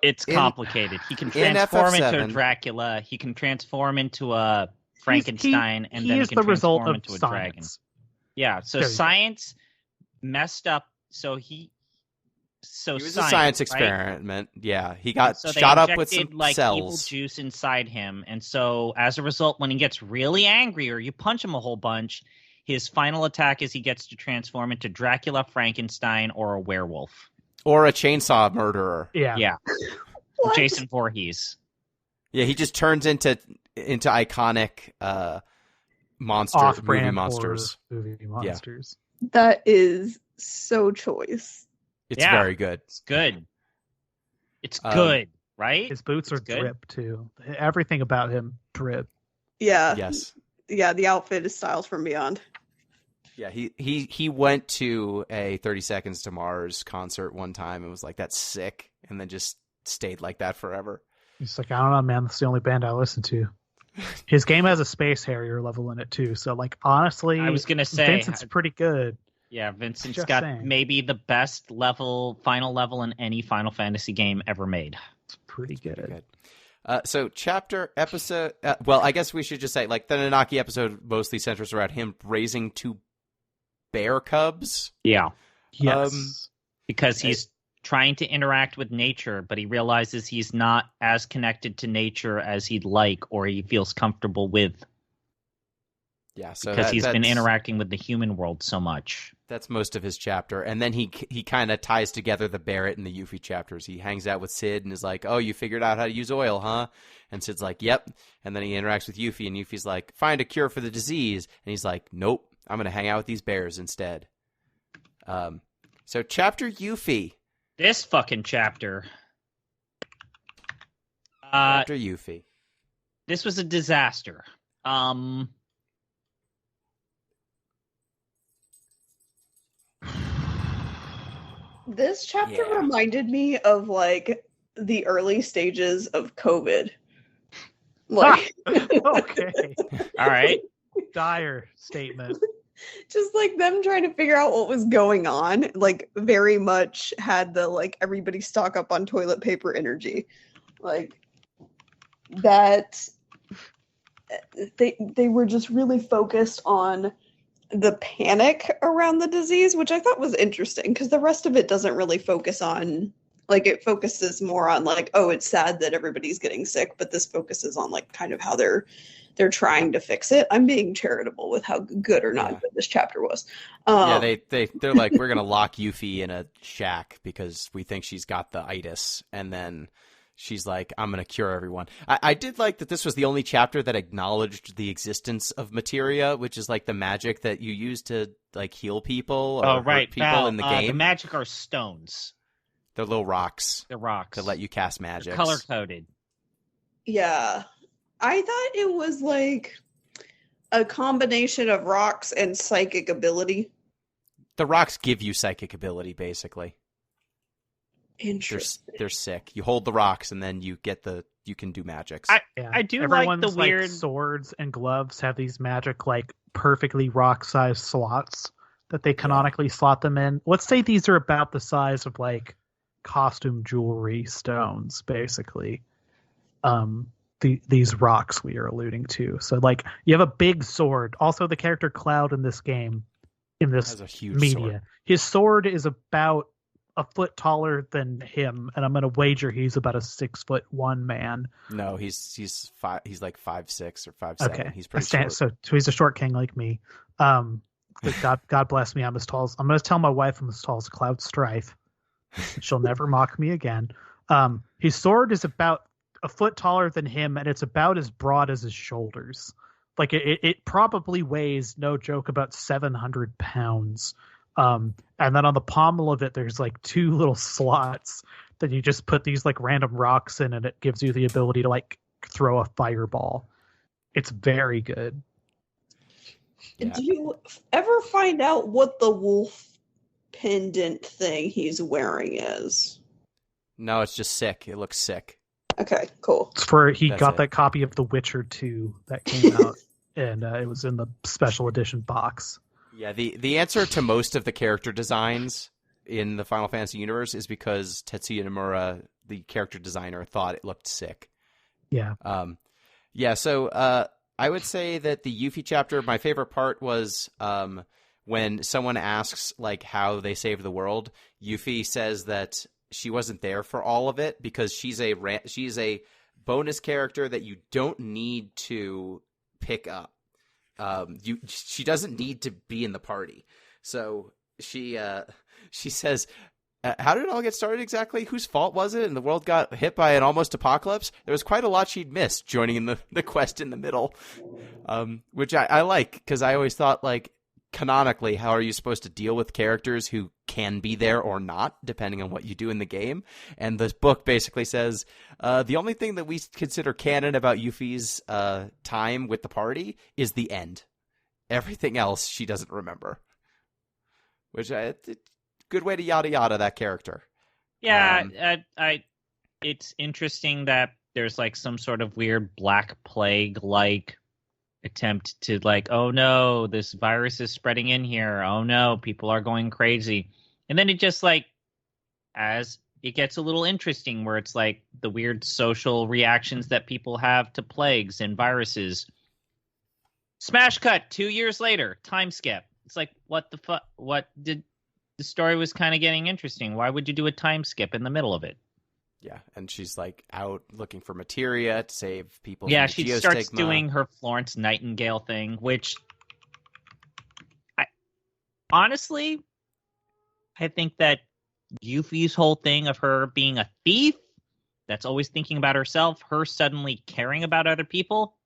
It's complicated. He can transform into a Dracula. He can transform into a Frankenstein, and then he can transform into a dragon. Yeah. So science messed up. He was a science experiment. Right? Yeah. He got they shot up with some cells. Evil juice inside him, and so as a result, when he gets really angry or you punch him a whole bunch, his final attack is he gets to transform into Dracula, Frankenstein, or a werewolf. Or a chainsaw murderer. Yeah. Jason Voorhees. Yeah, he just turns into iconic movie monsters. Yeah. That is so choice. It's very good. It's good. It's good, right? His boots are drip, too. Everything about him, drip. Yeah. Yes. Yeah, the outfit is Styles from Beyond. Yeah, he went to a 30 Seconds to Mars concert one time and was like, that's sick, and then just stayed like that forever. He's like, I don't know, man, that's the only band I listen to. His game has a Space Harrier level in it, too, so, like, honestly, I was gonna say, Vincent's pretty good. Yeah, Vincent's got maybe the best final level in any Final Fantasy game ever made. It's pretty good. So episode, well, I guess we should just say, like, the Nanaki episode mostly centers around him raising 2 bear cubs. Yeah. Yes. Because he's trying to interact with nature, but he realizes he's not as connected to nature as he'd like or he feels comfortable with. Yeah, so because he's been interacting with the human world so much. That's most of his chapter. And then he kind of ties together the Barrett and the Yuffie chapters. He hangs out with Sid and is like, oh, you figured out how to use oil, huh? And Sid's like, yep. And then he interacts with Yuffie, and Yuffie's like, find a cure for the disease. And he's like, nope, I'm going to hang out with these bears instead. So chapter Yuffie. This fucking chapter. Chapter Yuffie. This was a disaster. This chapter reminded me of, like, the early stages of COVID. Like, okay. All right. Dire statement. Just, like, them trying to figure out what was going on, like, very much had the, like, everybody stock up on toilet paper energy. Like, that... They were just really focused on the panic around the disease, which I thought was interesting because the rest of it doesn't really focus on, like, it focuses more on, like, oh, it's sad that everybody's getting sick, but this focuses on, like, kind of how they're trying to fix it. I'm being charitable with how good or not good this chapter was. They're like, we're gonna lock Yuffie in a shack because we think she's got the itis, and then she's like, I'm going to cure everyone. I did like that this was the only chapter that acknowledged the existence of materia, which is like the magic that you use to, like, heal people or hurt people in the game. The magic are stones. They're little rocks The rocks. to let you cast magic. Color coded. Yeah. I thought it was like a combination of rocks and psychic ability. The rocks give you psychic ability, basically. Interesting. They're sick. You hold the rocks, and then you can do magics. Yeah. I do like Everyone's, the weird- swords and gloves have these magic like perfectly rock-sized slots that they canonically slot them in. Let's say these are about the size of like costume jewelry stones, basically. These rocks we are alluding to. So like you have a big sword. Also, the character Cloud in this game, in this Has a huge media, sword. his sword is about a foot taller than him, and I'm going to wager he's about a 6'1" man. No, he's like 5'6" or 5'7". Okay, He's pretty short. So he's a short king like me. But God bless me, I'm as tall as I'm going to tell my wife I'm as tall as Cloud Strife. She'll never mock me again. His sword is about a foot taller than him, and it's about as broad as his shoulders. Like it probably weighs, no joke, about 700 pounds. And then on the pommel of it, there's like two little slots that you just put these like random rocks in, and it gives you the ability to like throw a fireball. It's very good. Yeah. Do you ever find out what the wolf pendant thing he's wearing is? No, it's just sick. It looks sick. Okay, cool. It's for he That's got it. that copy of The Witcher 2 that came out, and it was in the special edition box. Yeah, the answer to most of the character designs in the Final Fantasy universe is because Tetsuya Nomura, the character designer, thought it looked sick. Yeah. So I would say that the Yuffie chapter, my favorite part was when someone asks like how they saved the world. Yuffie says that she wasn't there for all of it because she's a bonus character that you don't need to pick up. She doesn't need to be in the party. So she says, how did it all get started exactly? Whose fault was it? And the world got hit by an almost apocalypse. There was quite a lot she'd missed joining in the quest in the middle, which I like because I always thought like canonically, how are you supposed to deal with characters who can be there or not, depending on what you do in the game? And this book basically says the only thing that we consider canon about Yuffie's time with the party is the end. Everything else she doesn't remember. Which good way to yada yada that character. Yeah, it's interesting that there's like some sort of weird Black Plague like attempt to like, oh no, this virus is spreading in here. Oh no, people are going crazy. And then it just like, as it gets a little interesting where it's like the weird social reactions that people have to plagues and viruses. Smash cut 2 years later, time skip. It's like, what the fuck? What did the story was kind of getting interesting. Why would you do a time skip in the middle of it? Yeah, and she's like out looking for materia to save people. Yeah, from she the starts geostigma. doing her Florence Nightingale thing, which honestly, I think that Yuffie's whole thing of her being a thief that's always thinking about herself, her suddenly caring about other people,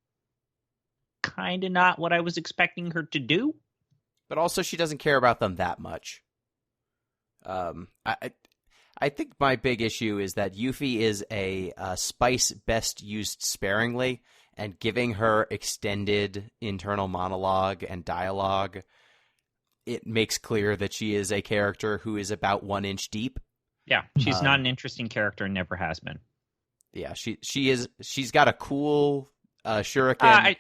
kind of not what I was expecting her to do. But also, she doesn't care about them that much. I think my big issue is that Yuffie is a spice best used sparingly, and giving her extended internal monologue and dialogue, it makes clear that she is a character who is about 1 inch deep. Yeah, she's not an interesting character and never has been. Yeah, she's got a cool shuriken.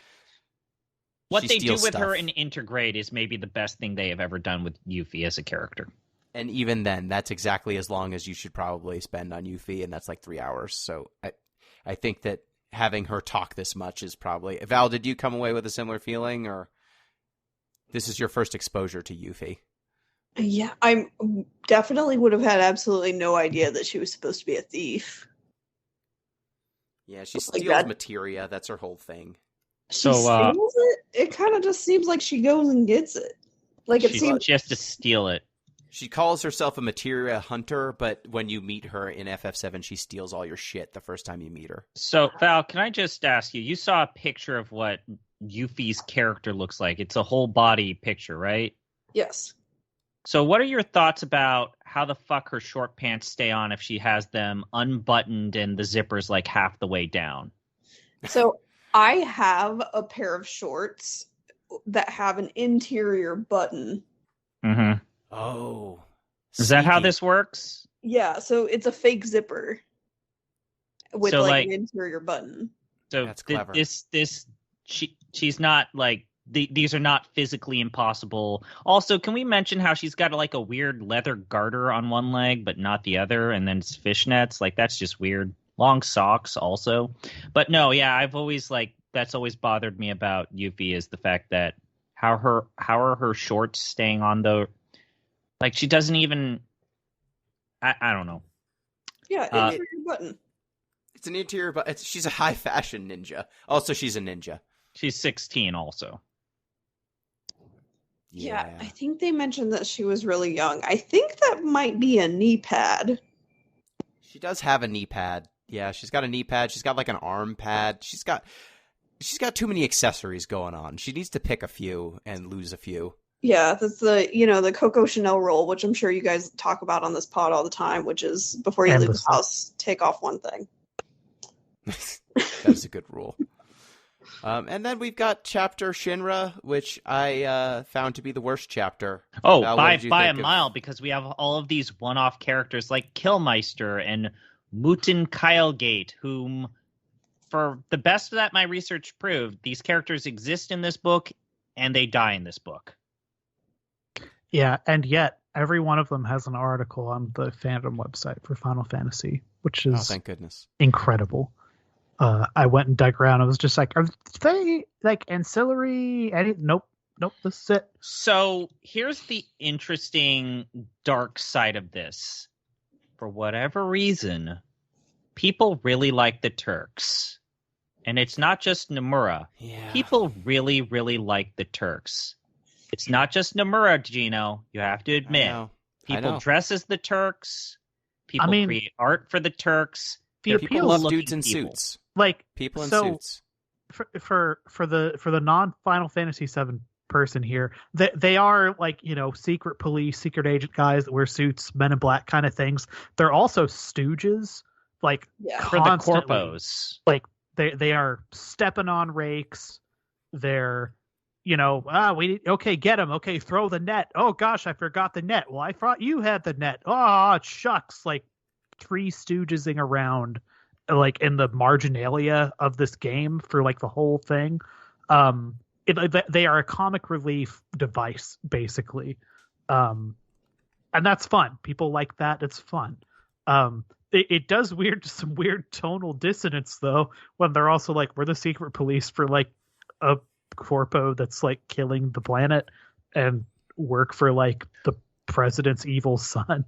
What She they do steals with her stuff. in Intergrade is maybe the best thing they have ever done with Yuffie as a character. And even then, that's exactly as long as you should probably spend on Yuffie, and that's like 3 hours. So I think that having her talk this much is probably... Val, did you come away with a similar feeling, or this is your first exposure to Yuffie? Yeah, I definitely would have had absolutely no idea that she was supposed to be a thief. Yeah, she Like steals that. materia. That's her whole thing. She So, steals it? It kind of just seems like she goes and gets it. Like it seems. She has to steal it. She calls herself a materia hunter, but when you meet her in FF7, she steals all your shit the first time you meet her. So, Val, can I just ask you? You saw a picture of what Yuffie's character looks like. It's a whole body picture, right? Yes. So what are your thoughts about how the fuck her short pants stay on if she has them unbuttoned and the zipper's like half the way down. So I have a pair of shorts that have an interior button. Mm-hmm. Oh. Is that how sneaky. this works? Yeah, so it's a fake zipper with So, like an interior button. So That's clever. She's not like these are not physically impossible. Also, can we mention how she's got like a weird leather garter on one leg but not the other, and then it's fishnets? Like that's just weird. Long socks also. But no, yeah, I've always like that's always bothered me about Yuffie is the fact that how are her shorts staying on the like she doesn't even I don't know. Yeah, interior button. It's an interior, but she's a high fashion ninja. Also, she's a ninja. She's 16 also. Yeah, I think they mentioned that she was really young. I think that might be a knee pad. She does have a knee pad. Yeah, she's got a knee pad. She's got like an arm pad. She's got too many accessories going on. She needs to pick a few and lose a few. Yeah, that's the Coco Chanel rule, which I'm sure you guys talk about on this pod all the time, which is before you leave the house, take off one thing. That's a good rule. And then we've got chapter Shinra, which I found to be the worst chapter. Oh, Val, by a mile, because we have all of these one-off characters like Killmeister and Muten Kylegate, whom, for the best that my research proved, these characters exist in this book, and they die in this book. Yeah, and yet every one of them has an article on the fandom website for Final Fantasy, which is thank goodness, incredible. I went and dug around. I was just like, are they like ancillary? Nope, this is it. So here's the interesting dark side of this. For whatever reason, people really like the Turks. And it's not just Nomura. Yeah. People really, really like the Turks. It's not just Nomura, Gino. You have to admit. People dress as the Turks. People create art for the Turks. People love dudes in suits. Like people in suits. For the non Final Fantasy VII person here, they are like, secret police, secret agent guys that wear suits, Men in Black kind of things. They're also stooges, like for the corpos. Like they are stepping on rakes. They're get him. Okay, throw the net. Oh gosh, I forgot the net. Well, I thought you had the net. Oh shucks, like three stooging around like in the marginalia of this game for like the whole thing. They are a comic relief device basically, and that's fun. People like that. It's fun. It does some weird tonal dissonance though when they're also like, we're the secret police for like a corpo that's like killing the planet and work for like the president's evil son.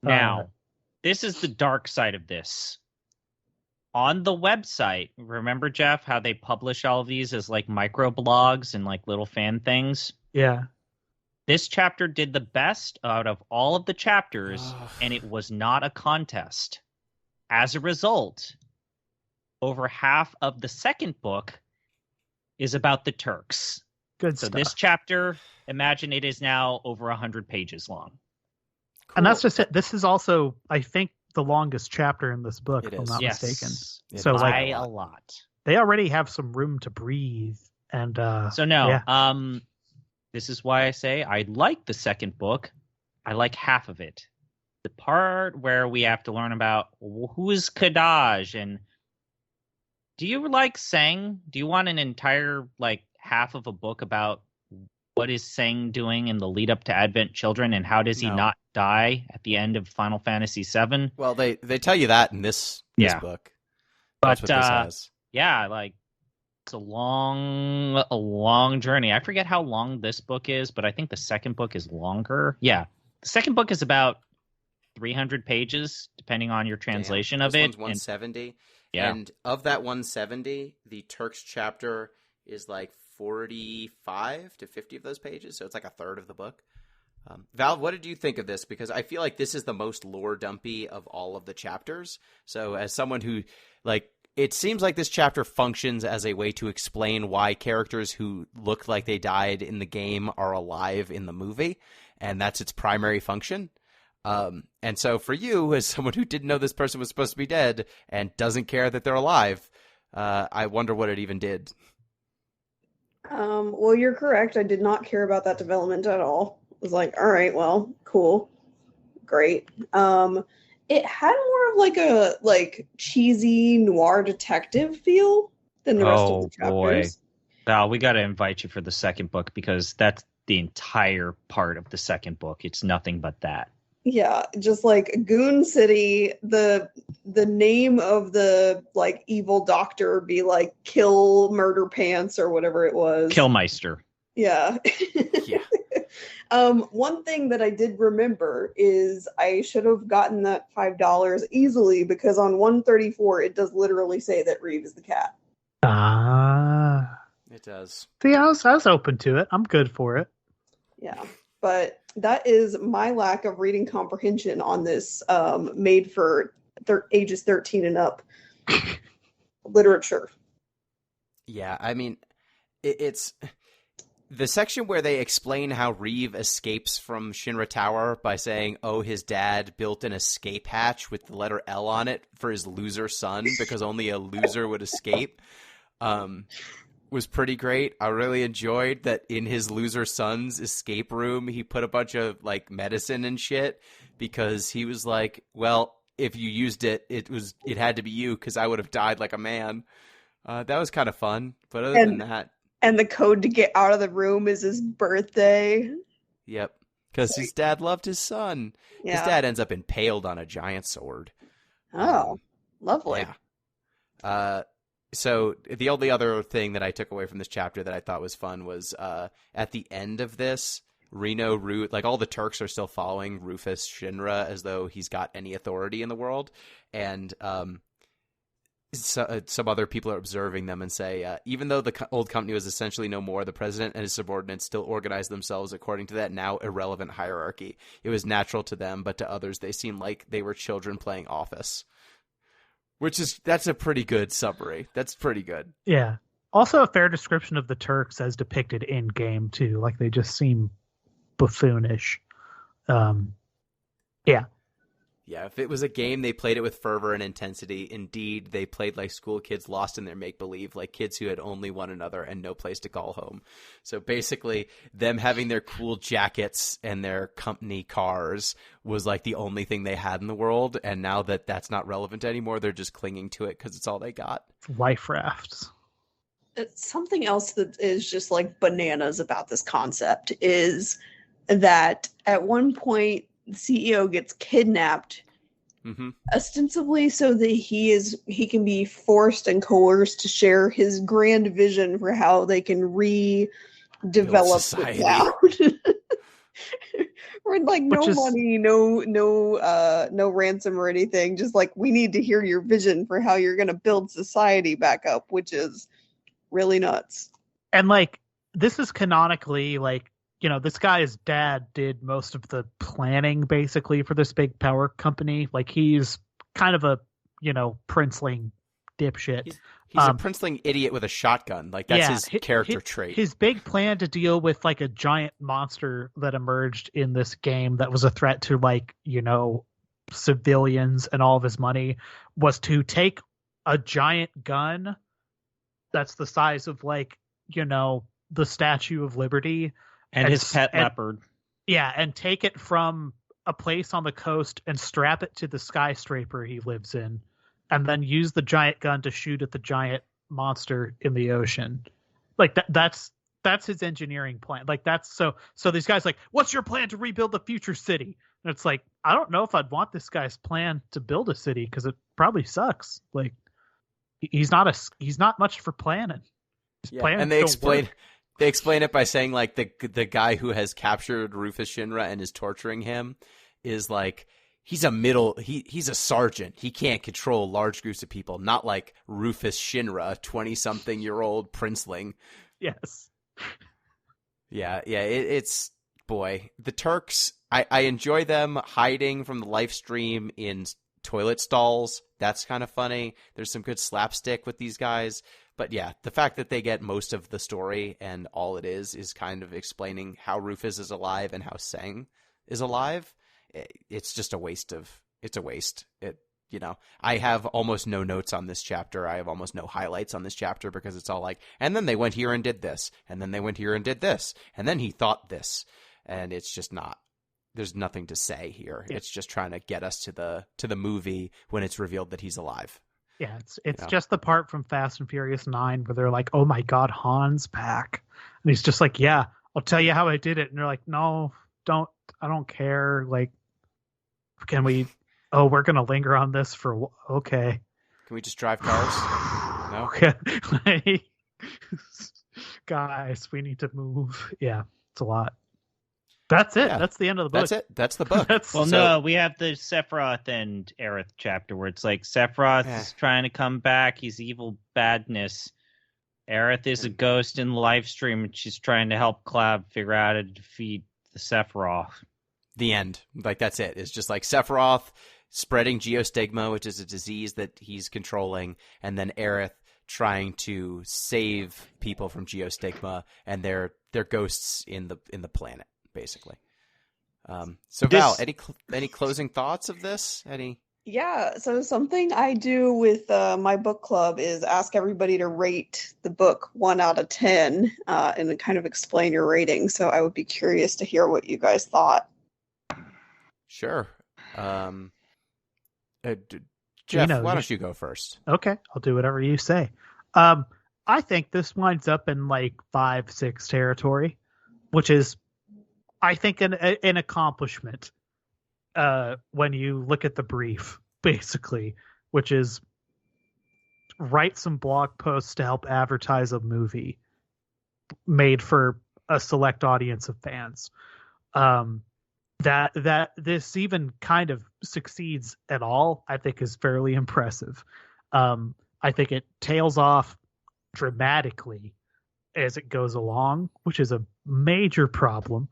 Now, this is the dark side of this. On the website, remember, Jeff, how they publish all of these as like microblogs and like little fan things? Yeah. This chapter did the best out of all of the chapters, and it was not a contest. As a result, over half of the second book is about the Turks. Good so stuff. This chapter, imagine it is now over 100 pages long. Cool. And that's just it. This is also, I think, the longest chapter in this book, if I'm not mistaken. So by a lot. They already have some room to breathe. And this is why I say I like the second book. I like half of it. The part where we have to learn about who is Kadaj and do you like Sang? Do you want an entire like half of a book about what is Sang doing in the lead up to Advent Children and how does he not die at the end of Final Fantasy VII? Well, they tell you that in this book. That's what this has. Yeah, like it's a long journey. I forget how long this book is, but I think the second book is longer. Yeah, the second book is about 300 pages, depending on your translation of it. This one's 170. Yeah. And of that 170, the Turks chapter is like 45 to 50 of those pages, so it's like a third of the book. Val, what did you think of this? Because I feel like this is the most lore dumpy of all of the chapters. So as someone who, like, it seems like this chapter functions as a way to explain why characters who look like they died in the game are alive in the movie, and that's its primary function. And so for you, as someone who didn't know this person was supposed to be dead and doesn't care that they're alive, I wonder what it even did. Well, you're correct. I did not care about that development at all. I was like, all right, well, cool. Great. It had more of like a cheesy noir detective feel than the rest of the chapters. Val, we got to invite you for the second book because that's the entire part of the second book. It's nothing but that. Yeah, just like Goon City, the name of the like evil doctor be like Kill Murder Pants or whatever it was. Killmeister. Yeah. Yeah. One thing that I did remember is I should have gotten that $5 easily because on 134 it does literally say that Reeve is the cat. Ah. It does. See, I was open to it. I'm good for it. Yeah, but that is my lack of reading comprehension on this made for ages 13 and up literature. Yeah, I mean, it's the section where they explain how Reeve escapes from Shinra Tower by saying, oh, his dad built an escape hatch with the letter L on it for his loser son because only a loser would escape. Was pretty great. I really enjoyed that in his loser son's escape room, he put a bunch of like medicine and shit because he was like, well, if you used it, it had to be you because I would have died like a man. That was kind of fun. But other than that. And the code to get out of the room is his birthday. Yep. Because his dad loved his son. Yeah. His dad ends up impaled on a giant sword. Oh, lovely. Yeah. So the only other thing that I took away from this chapter that I thought was fun was at the end of this, like all the Turks are still following Rufus Shinra as though he's got any authority in the world. And some other people are observing them and say, even though the old company was essentially no more, the president and his subordinates still organized themselves according to that now irrelevant hierarchy. It was natural to them, but to others they seemed like they were children playing Office. That's a pretty good summary. That's pretty good. Yeah. Also a fair description of the Turks as depicted in game too. Like they just seem buffoonish. Yeah. Yeah, if it was a game, they played it with fervor and intensity. Indeed, they played like school kids lost in their make-believe, like kids who had only one another and no place to call home. So basically, them having their cool jackets and their company cars was like the only thing they had in the world. And now that that's not relevant anymore, they're just clinging to it because it's all they got. Life rafts. Something else that is just like bananas about this concept is that at one point, the CEO gets kidnapped, ostensibly so that he can be forced and coerced to share his grand vision for how they can redevelop the town. Or like money, no ransom or anything. Just like we need to hear your vision for how you're going to build society back up, which is really nuts. And like this is canonically like. You know, this guy's dad did most of the planning basically for this big power company. Like he's kind of a, princeling dipshit. He's a princeling idiot with a shotgun. Like that's his character trait. His big plan to deal with like a giant monster that emerged in this game that was a threat to like, civilians and all of his money was to take a giant gun that's the size of like, the Statue of Liberty. And his pet leopard. Yeah, and take it from a place on the coast and strap it to the skyscraper he lives in, and then use the giant gun to shoot at the giant monster in the ocean. Like that's his engineering plan. Like that's so these guys like, what's your plan to rebuild the future city? And it's like, I don't know if I'd want this guy's plan to build a city because it probably sucks. Like he's not much for planning. And they explain it by saying like the guy who has captured Rufus Shinra and is torturing him is like he's a sergeant. He can't control large groups of people, not like Rufus Shinra, 20-something-year-old princeling. Yes. Yeah, it's the Turks. I enjoy them hiding from the live stream in toilet stalls. That's kind of funny. There's some good slapstick with these guys. But yeah, the fact that they get most of the story and all it is kind of explaining how Rufus is alive and how Seng is alive it's just a waste. I have almost no notes on this chapter. I have almost no highlights on this chapter because it's all like, and then they went here and did this, and then they went here and did this, and then he thought this, and it's just not. There's nothing to say here. Yeah. It's just trying to get us to the movie when it's revealed that he's alive. Yeah, it's just the part from Fast and Furious 9 where they're like, "Oh my God, Han's back," and he's just like, "Yeah, I'll tell you how I did it," and they're like, "No, don't. I don't care. Like, can we?" Oh, we're going to linger on this for... Okay. Can we just drive cars? No? Okay. Guys, we need to move. Yeah, it's a lot. That's it. Yeah. That's the end of the book. That's it. That's the book. No, we have the Sephiroth and Aerith chapter where it's like Sephiroth is trying to come back. He's evil badness. Aerith is a ghost in the live stream, and she's trying to help Clab figure out how to defeat the Sephiroth. The end. Like, that's it. It's just like Sephiroth spreading geostigma, which is a disease that he's controlling, and then Aerith trying to save people from geostigma, and they're ghosts in the planet, basically. So Val, any closing thoughts of this? Yeah, so something I do with my book club is ask everybody to rate the book 1 out of 10 and kind of explain your rating. So I would be curious to hear what you guys thought. Sure. Jeff, Gino, why don't you go first? Okay, I'll do whatever you say. I think this winds up in like 5-6 territory, which is, I think, an accomplishment when you look at the brief, basically, which is write some blog posts to help advertise a movie made for a select audience of fans. That this even kind of succeeds at all, I think, is fairly impressive. I think it tails off dramatically as it goes along, which is a major problem.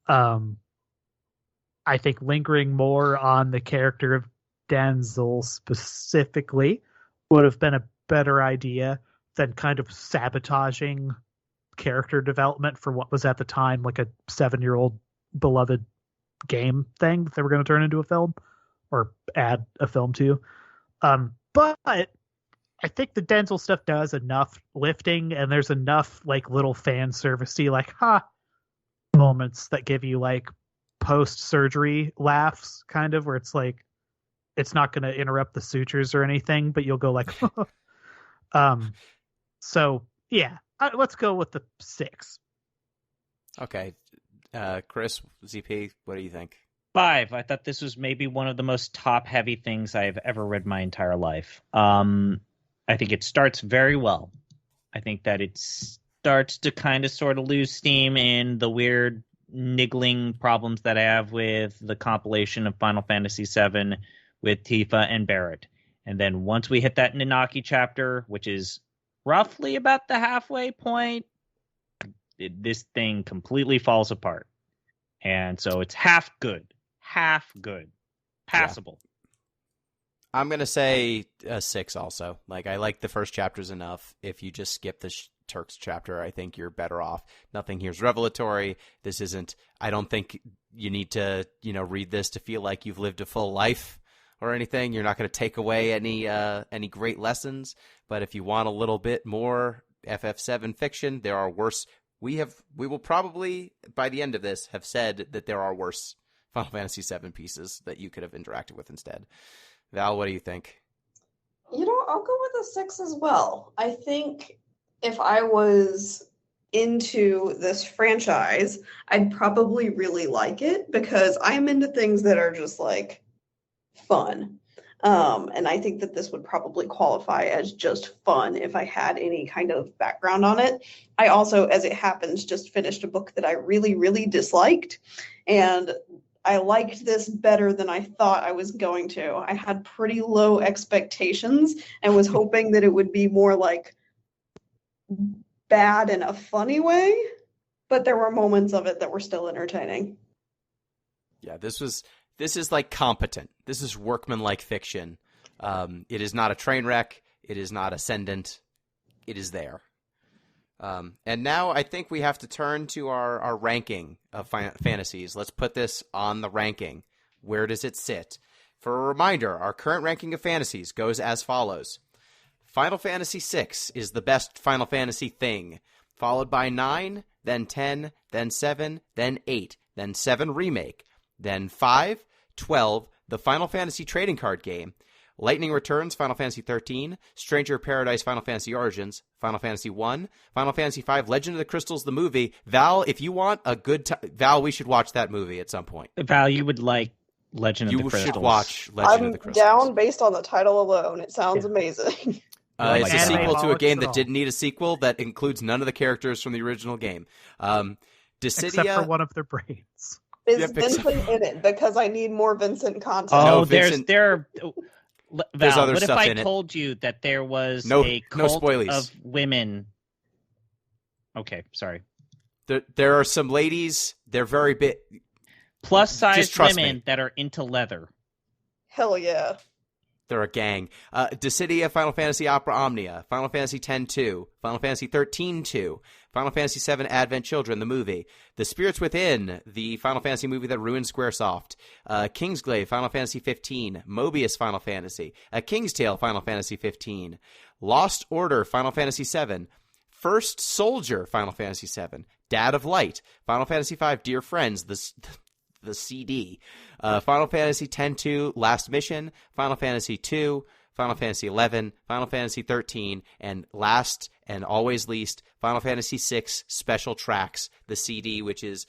I think lingering more on the character of Denzel specifically would have been a better idea than kind of sabotaging character development for what was at the time like a 7-year-old beloved game thing that they were going to turn into a film or add a film to. But I think the Denzel stuff does enough lifting, and there's enough like little fan servicey like moments that give you like post-surgery laughs, kind of, where it's like it's not going to interrupt the sutures or anything, but you'll go like so yeah, let's go with the 6. Okay. Chris, ZP, what do you think? 5. I thought this was maybe one of the most top-heavy things I've ever read my entire life. I think it starts very well. I think that it starts to kind of sort of lose steam in the weird niggling problems that I have with the compilation of Final Fantasy VII with Tifa and Barrett. And then once we hit that Nanaki chapter, which is roughly about the halfway point, this thing completely falls apart. And so it's half good, passable. Yeah. I'm going to say a 6 also. Like, I like the first chapters enough. If you just skip the Turks chapter, I think you're better off. Nothing here's revelatory. This isn't, I don't think you need to, read this to feel like you've lived a full life or anything. You're not going to take away any great lessons. But if you want a little bit more FF7 fiction, there are worse. We will probably, by the end of this, have said that there are worse Final Fantasy VII pieces that you could have interacted with instead. Val, what do you think? I'll go with a 6 as well. I think if I was into this franchise, I'd probably really like it because I'm into things that are just like fun. And I think that this would probably qualify as just fun if I had any kind of background on it. I also, as it happens, just finished a book that I really, really disliked. And I liked this better than I thought I was going to. I had pretty low expectations and was hoping that it would be more like bad in a funny way. But there were moments of it that were still entertaining. Yeah, this is like competent. This is workmanlike fiction. It is not a train wreck. It is not ascendant. It is there. And now I think we have to turn to our ranking of fantasies. Let's put this on the ranking. Where does it sit? For a reminder, our current ranking of fantasies goes as follows. Final Fantasy VI is the best Final Fantasy thing, followed by 9, then 10, then 7, then 8, then 7 Remake, then 5, 12, the Final Fantasy trading card game, Lightning Returns, Final Fantasy XIII, Stranger of Paradise, Final Fantasy Origins, Final Fantasy I, Final Fantasy V, Legend of the Crystals, the movie. Val, if you want a good time, Val, we should watch that movie at some point. Val, you would like Legend of the Crystals. You should watch Legend of the Crystals. I'm down based on the title alone. It sounds amazing. It's a Anime sequel to a game that all. didn't need a sequel that includes none of the characters from the original game. Dissidia, Except for one of their brains. Is Yep, Vincent in it? Because I need more Vincent content. Oh, No, there's Vincent- there. There's Val, other what if stuff I in it. told you that there was No a cult spoilies. of women? Okay, sorry. there are some ladies. They're very big. Plus size Just trust women me. that are into leather. Hell yeah. They're a gang. Dissidia, Final Fantasy Opera Omnia, Final Fantasy X-2, Final Fantasy XIII-2, Final Fantasy VII Advent Children, the movie, The Spirits Within, the Final Fantasy movie that ruined Squaresoft, Kingsglaive, Final Fantasy XV, Mobius, Final Fantasy, A King's Tale, Final Fantasy XV, Lost Order, Final Fantasy VII, First Soldier, Final Fantasy VII, Dad of Light, Final Fantasy V, Dear Friends, the CD, Final Fantasy X-2, Last Mission, Final Fantasy II, Final Fantasy XI, Final Fantasy XIII, and last and always least, Final Fantasy VI Special Tracks, the CD, which is,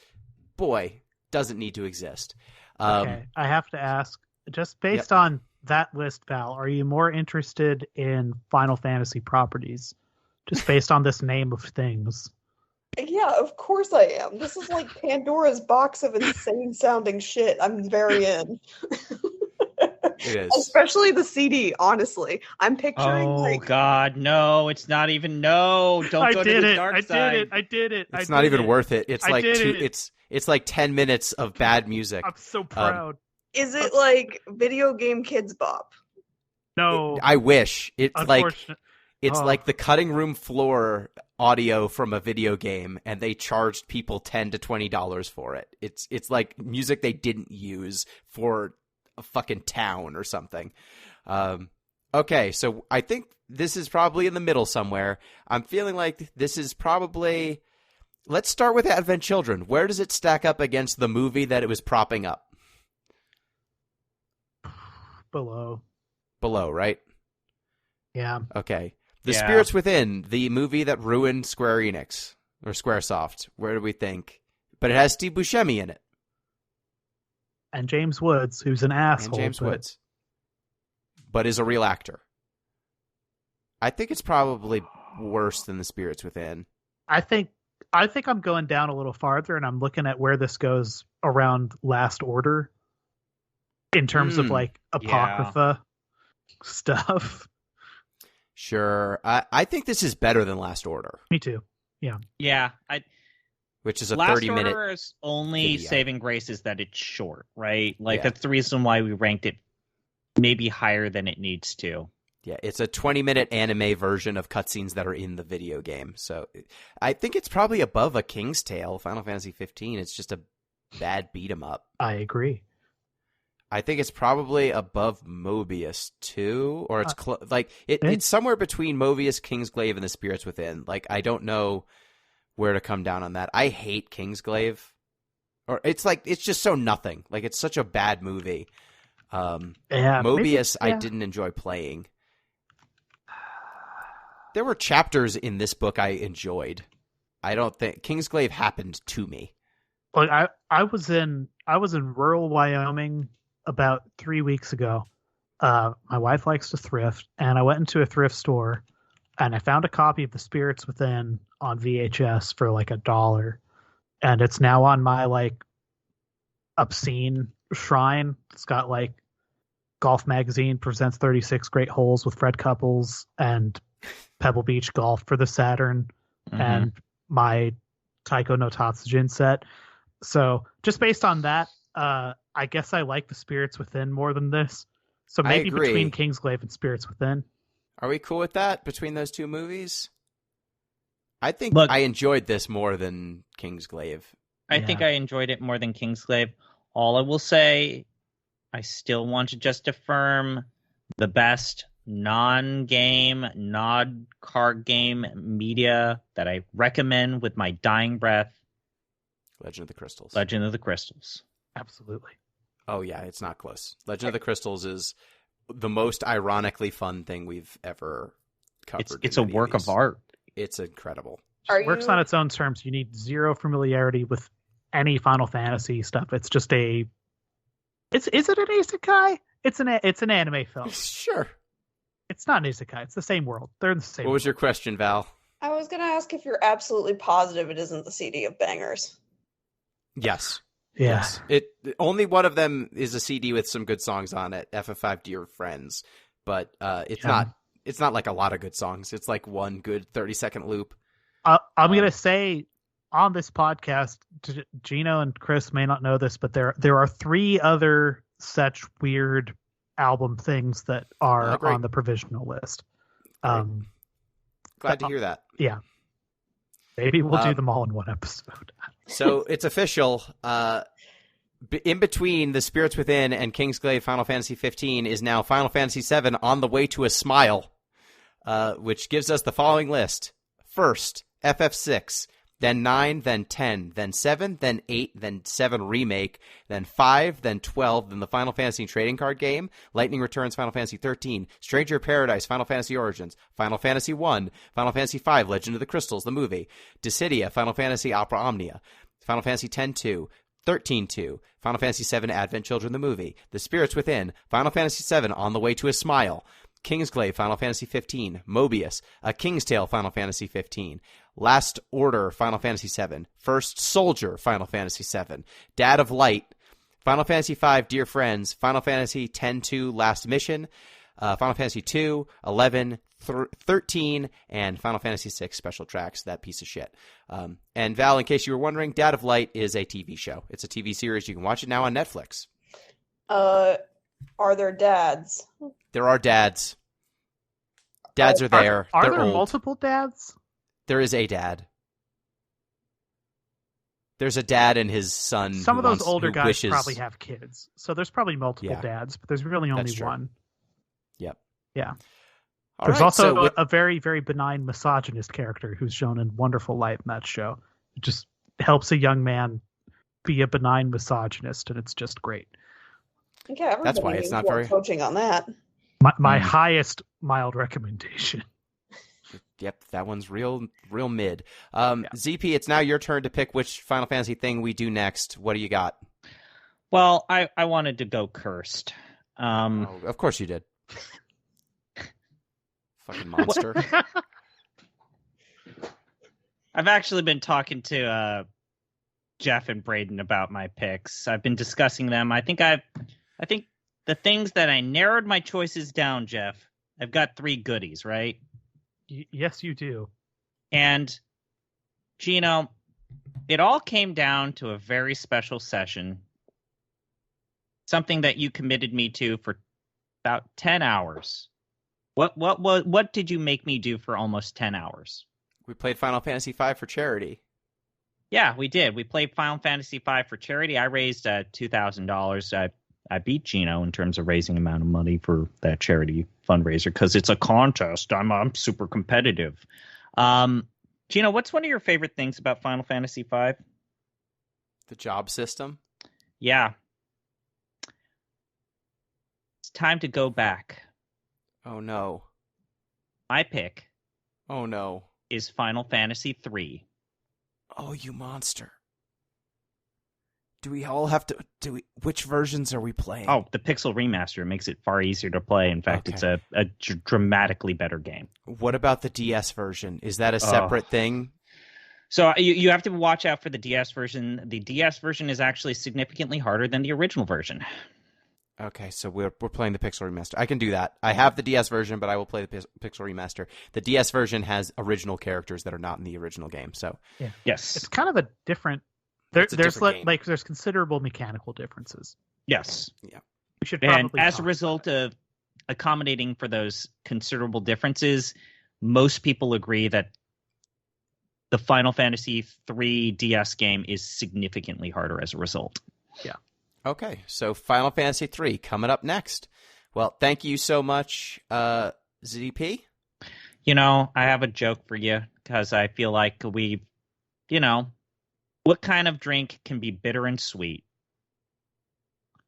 boy, doesn't need to exist. Okay, I have to ask, just based on that list, Val, are you more interested in Final Fantasy properties? Just based on this name of things. Yeah, of course I am. This is like Pandora's box of insane sounding shit. I'm very in. It is. Especially the CD, honestly. I'm picturing Oh like God, no! It's not even no. Don't I go did to the it. dark I side. did it. I did it. It's not even worth it. It's I like did it. it's like 10 minutes of bad music. I'm so proud. is it like video game Kids Bop? No, I wish. It's like unfortunate. it's Oh. like the cutting room floor audio from a video game, and they charged people $10 to $20 for it. It's like music they didn't use for a fucking town or something. Okay, so I think this is probably in the middle somewhere. I'm feeling like this is probably. Let's start with Advent Children. Where does it stack up against the movie that it was propping up? Below. Below, right? Yeah. Okay. The Yeah. Spirits Within, the movie that ruined Square Enix or Squaresoft. Where do we think? But it has Steve Buscemi in it. And James Woods, who's an asshole. And James but Woods. But is a real actor. I think it's probably worse than The Spirits Within. I think I'm going down a little farther, and I'm looking at where this goes around Last Order in terms of like Apocrypha stuff. Sure. I think this is better than Last Order, Me too. Yeah, which is a Last 30-minute. Order's only video. saving grace is that it's short, right? Like Yeah. that's the reason why we ranked it maybe higher than it needs to. Yeah, it's a 20-minute anime version of cutscenes that are in the video game. So I think it's probably above A King's Tale, Final Fantasy 15. It's just a bad beat 'em up. I agree. I think it's probably above Mobius too, or it's yeah. it's somewhere between Mobius, Kingsglaive, and The Spirits Within. Like I don't know where to come down on that. I hate Kingsglaive, or it's just so nothing. Like it's such a bad movie. Yeah, Mobius, maybe, I didn't enjoy playing. There were chapters in this book I enjoyed. I don't think Kingsglaive happened to me. Like I was in rural Wyoming about 3 weeks ago. My wife likes to thrift, and I went into a thrift store, and I found a copy of The Spirits Within on VHS for like $1, and it's now on my like obscene shrine. It's got like Golf Magazine presents 36 great holes with Fred Couples and Pebble Beach Golf for the Saturn, and my Taiko no Tatsujin set. So just based on that, I guess I like The Spirits Within more than this. So maybe agree. between Kingsglaive and Spirits Within. Are we cool with that between those two movies? I think Look- I enjoyed this more than Kingsglaive. I Yeah. think I enjoyed it more than Kingsglaive. All I will say I still want to just affirm the best non-game, non-card game media that I recommend with my dying breath. Legend of the Crystals. Legend of the Crystals. Absolutely. Oh, yeah, it's not close. Legend of the Crystals is the most ironically fun thing we've ever covered. It's a work of art. It's incredible. Works on its own terms. You need zero familiarity with any Final Fantasy stuff. It's just is it an isekai? It's an anime film. Sure. It's not an isekai. It's the same world. They're in the same What was world. your question, Val? I was going to ask if you're absolutely positive it isn't the CD of Bangers. Yes. Yeah. Yes. Only one of them is a CD with some good songs on it, FF5 Dear Friends, but it's not like a lot of good songs. It's like one good 30-second loop. I'm going to say on this podcast, Gino and Chris may not know this, but there are 3 other such weird album things that are on the provisional list. Glad to hear that. Yeah. Maybe we'll do them all in one episode. So it's official. In between The Spirits Within and Kingsglaive Final Fantasy 15 is now Final Fantasy VII On the Way to a Smile, which gives us the following list. First, FF6, then 9, then 10, then 7, then 8, then 7 Remake, then 5, then 12, then the Final Fantasy trading card game, Lightning Returns Final Fantasy 13, Stranger of Paradise Final Fantasy Origins, Final Fantasy 1, Final Fantasy 5 Legend of the Crystals, the movie, Dissidia Final Fantasy Opera Omnia, Final Fantasy X-2, 13-2, Final Fantasy VII Advent Children, the movie, The Spirits Within, Final Fantasy VII On the Way to a Smile, Kingsglaive Final Fantasy 15, Mobius, A King's Tale Final Fantasy 15, Last Order Final Fantasy 7, First Soldier Final Fantasy 7, Dad of Light, Final Fantasy 5 Dear Friends, Final Fantasy X-2 Last Mission, Final Fantasy 2, 11, 13, and Final Fantasy 6 Special Tracks, that piece of shit. And Val, in case you were wondering, Dad of Light is a TV show. It's a TV series. You can watch it now on Netflix. Are there dads? There are dads. Dads are there. Are They're there old. multiple dads? There is a dad. There's a dad and his son. Some of those older guys wishes... probably have kids. So there's probably multiple dads, but there's really only one. Yep. Yeah. All There's right, also a very, very benign misogynist character who's shown in wonderful light in that show. It just helps a young man be a benign misogynist, and it's just great. Okay, that's why it's not very coaching on that. My highest mild recommendation. Yep, that one's real mid. ZP, it's now your turn to pick which Final Fantasy thing we do next. What do you got? Well, I wanted to go cursed. Of course you did. Fucking monster. I've actually been talking to Jeff and Braden about my picks. I've been discussing them. I think the things that I narrowed my choices down, Jeff, I've got 3 goodies, right? Yes, you do. And, Gino, it all came down to a very special session. Something that you committed me to for about 10 hours. What did you make me do for almost 10 hours? We played Final Fantasy V for charity. Yeah, we did. We played Final Fantasy V for charity. I raised $2,000. I beat Gino in terms of raising amount of money for that charity fundraiser because it's a contest. I'm super competitive. Gino, what's one of your favorite things about Final Fantasy V? The job system? Yeah. It's time to go back. Oh, no. My pick. Oh, no. Is Final Fantasy III. Oh, you monster. Do we all have to... which versions are we playing? Oh, the Pixel Remaster makes it far easier to play. In fact, It's a dramatically better game. What about the DS version? Is that a separate thing? So you have to watch out for the DS version. The DS version is actually significantly harder than the original version. Okay, so we're playing the Pixel Remaster. I can do that. I have the DS version, but I will play the Pixel Remaster. The DS version has original characters that are not in the original game. So yeah. Yes, it's kind of a different. There's considerable mechanical differences. Yes. Yeah. We should probably. And as a result of accommodating for those considerable differences, most people agree that the Final Fantasy III DS game is significantly harder as a result. Yeah. Okay, so Final Fantasy III coming up next. Well, thank you so much, ZP. You know, I have a joke for you because I feel like what kind of drink can be bitter and sweet?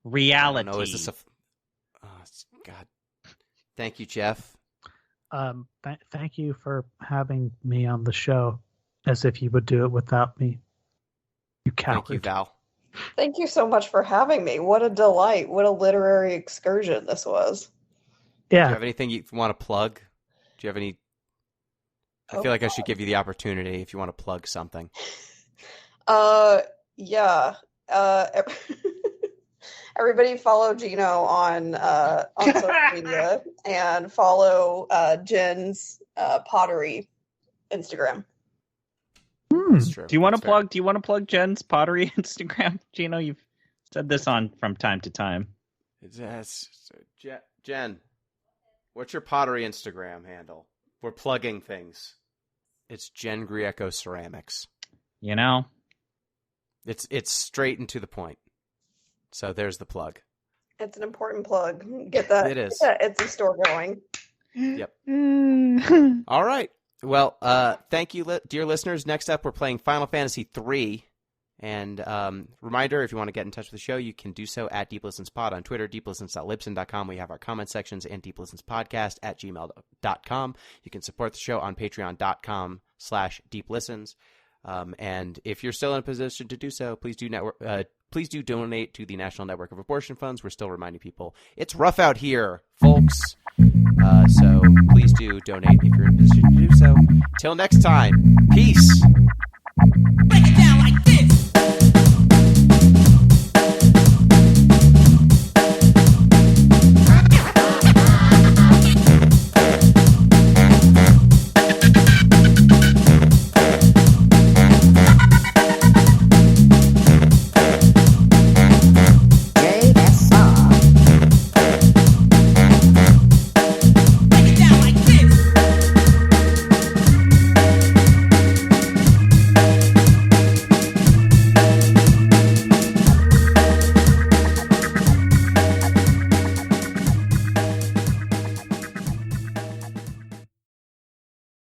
Reality. No, is this God. Thank you, Jeff. Thank you for having me on the show, as if you would do it without me. You coward. Thank you, Val. Thank you so much for having me. What a delight. What a literary excursion this was. Do you Yeah. have anything you want to plug? Do you have any? I feel like I should give you the opportunity if you want to plug something. Yeah. Everybody follow Gino on social media and follow Jen's pottery Instagram. That's true. Do you want to That's fair. plug? Do you want to plug Jen's pottery Instagram? Gino, you've said this on from time to time. Jen, what's your pottery Instagram handle? We're plugging things. It's Jen Grieco Ceramics. You know, It's straight and to the point. So there's the plug. It's an important plug. Get that. It is. Yeah, it's a store going. Yep. All right. Well, thank you, dear listeners. Next up, we're playing Final Fantasy III. And reminder, if you want to get in touch with the show, you can do so at DeepListensPod on Twitter, deeplistens.libsyn.com. We have our comment sections, and deeplistenspodcast@gmail.com. You can support the show on patreon.com/deeplistens. And if you're still in a position to do so, please do donate to the National Network of Abortion Funds. We're still reminding people it's rough out here, folks. So please do donate if you're in a position to do so. Till next time, peace.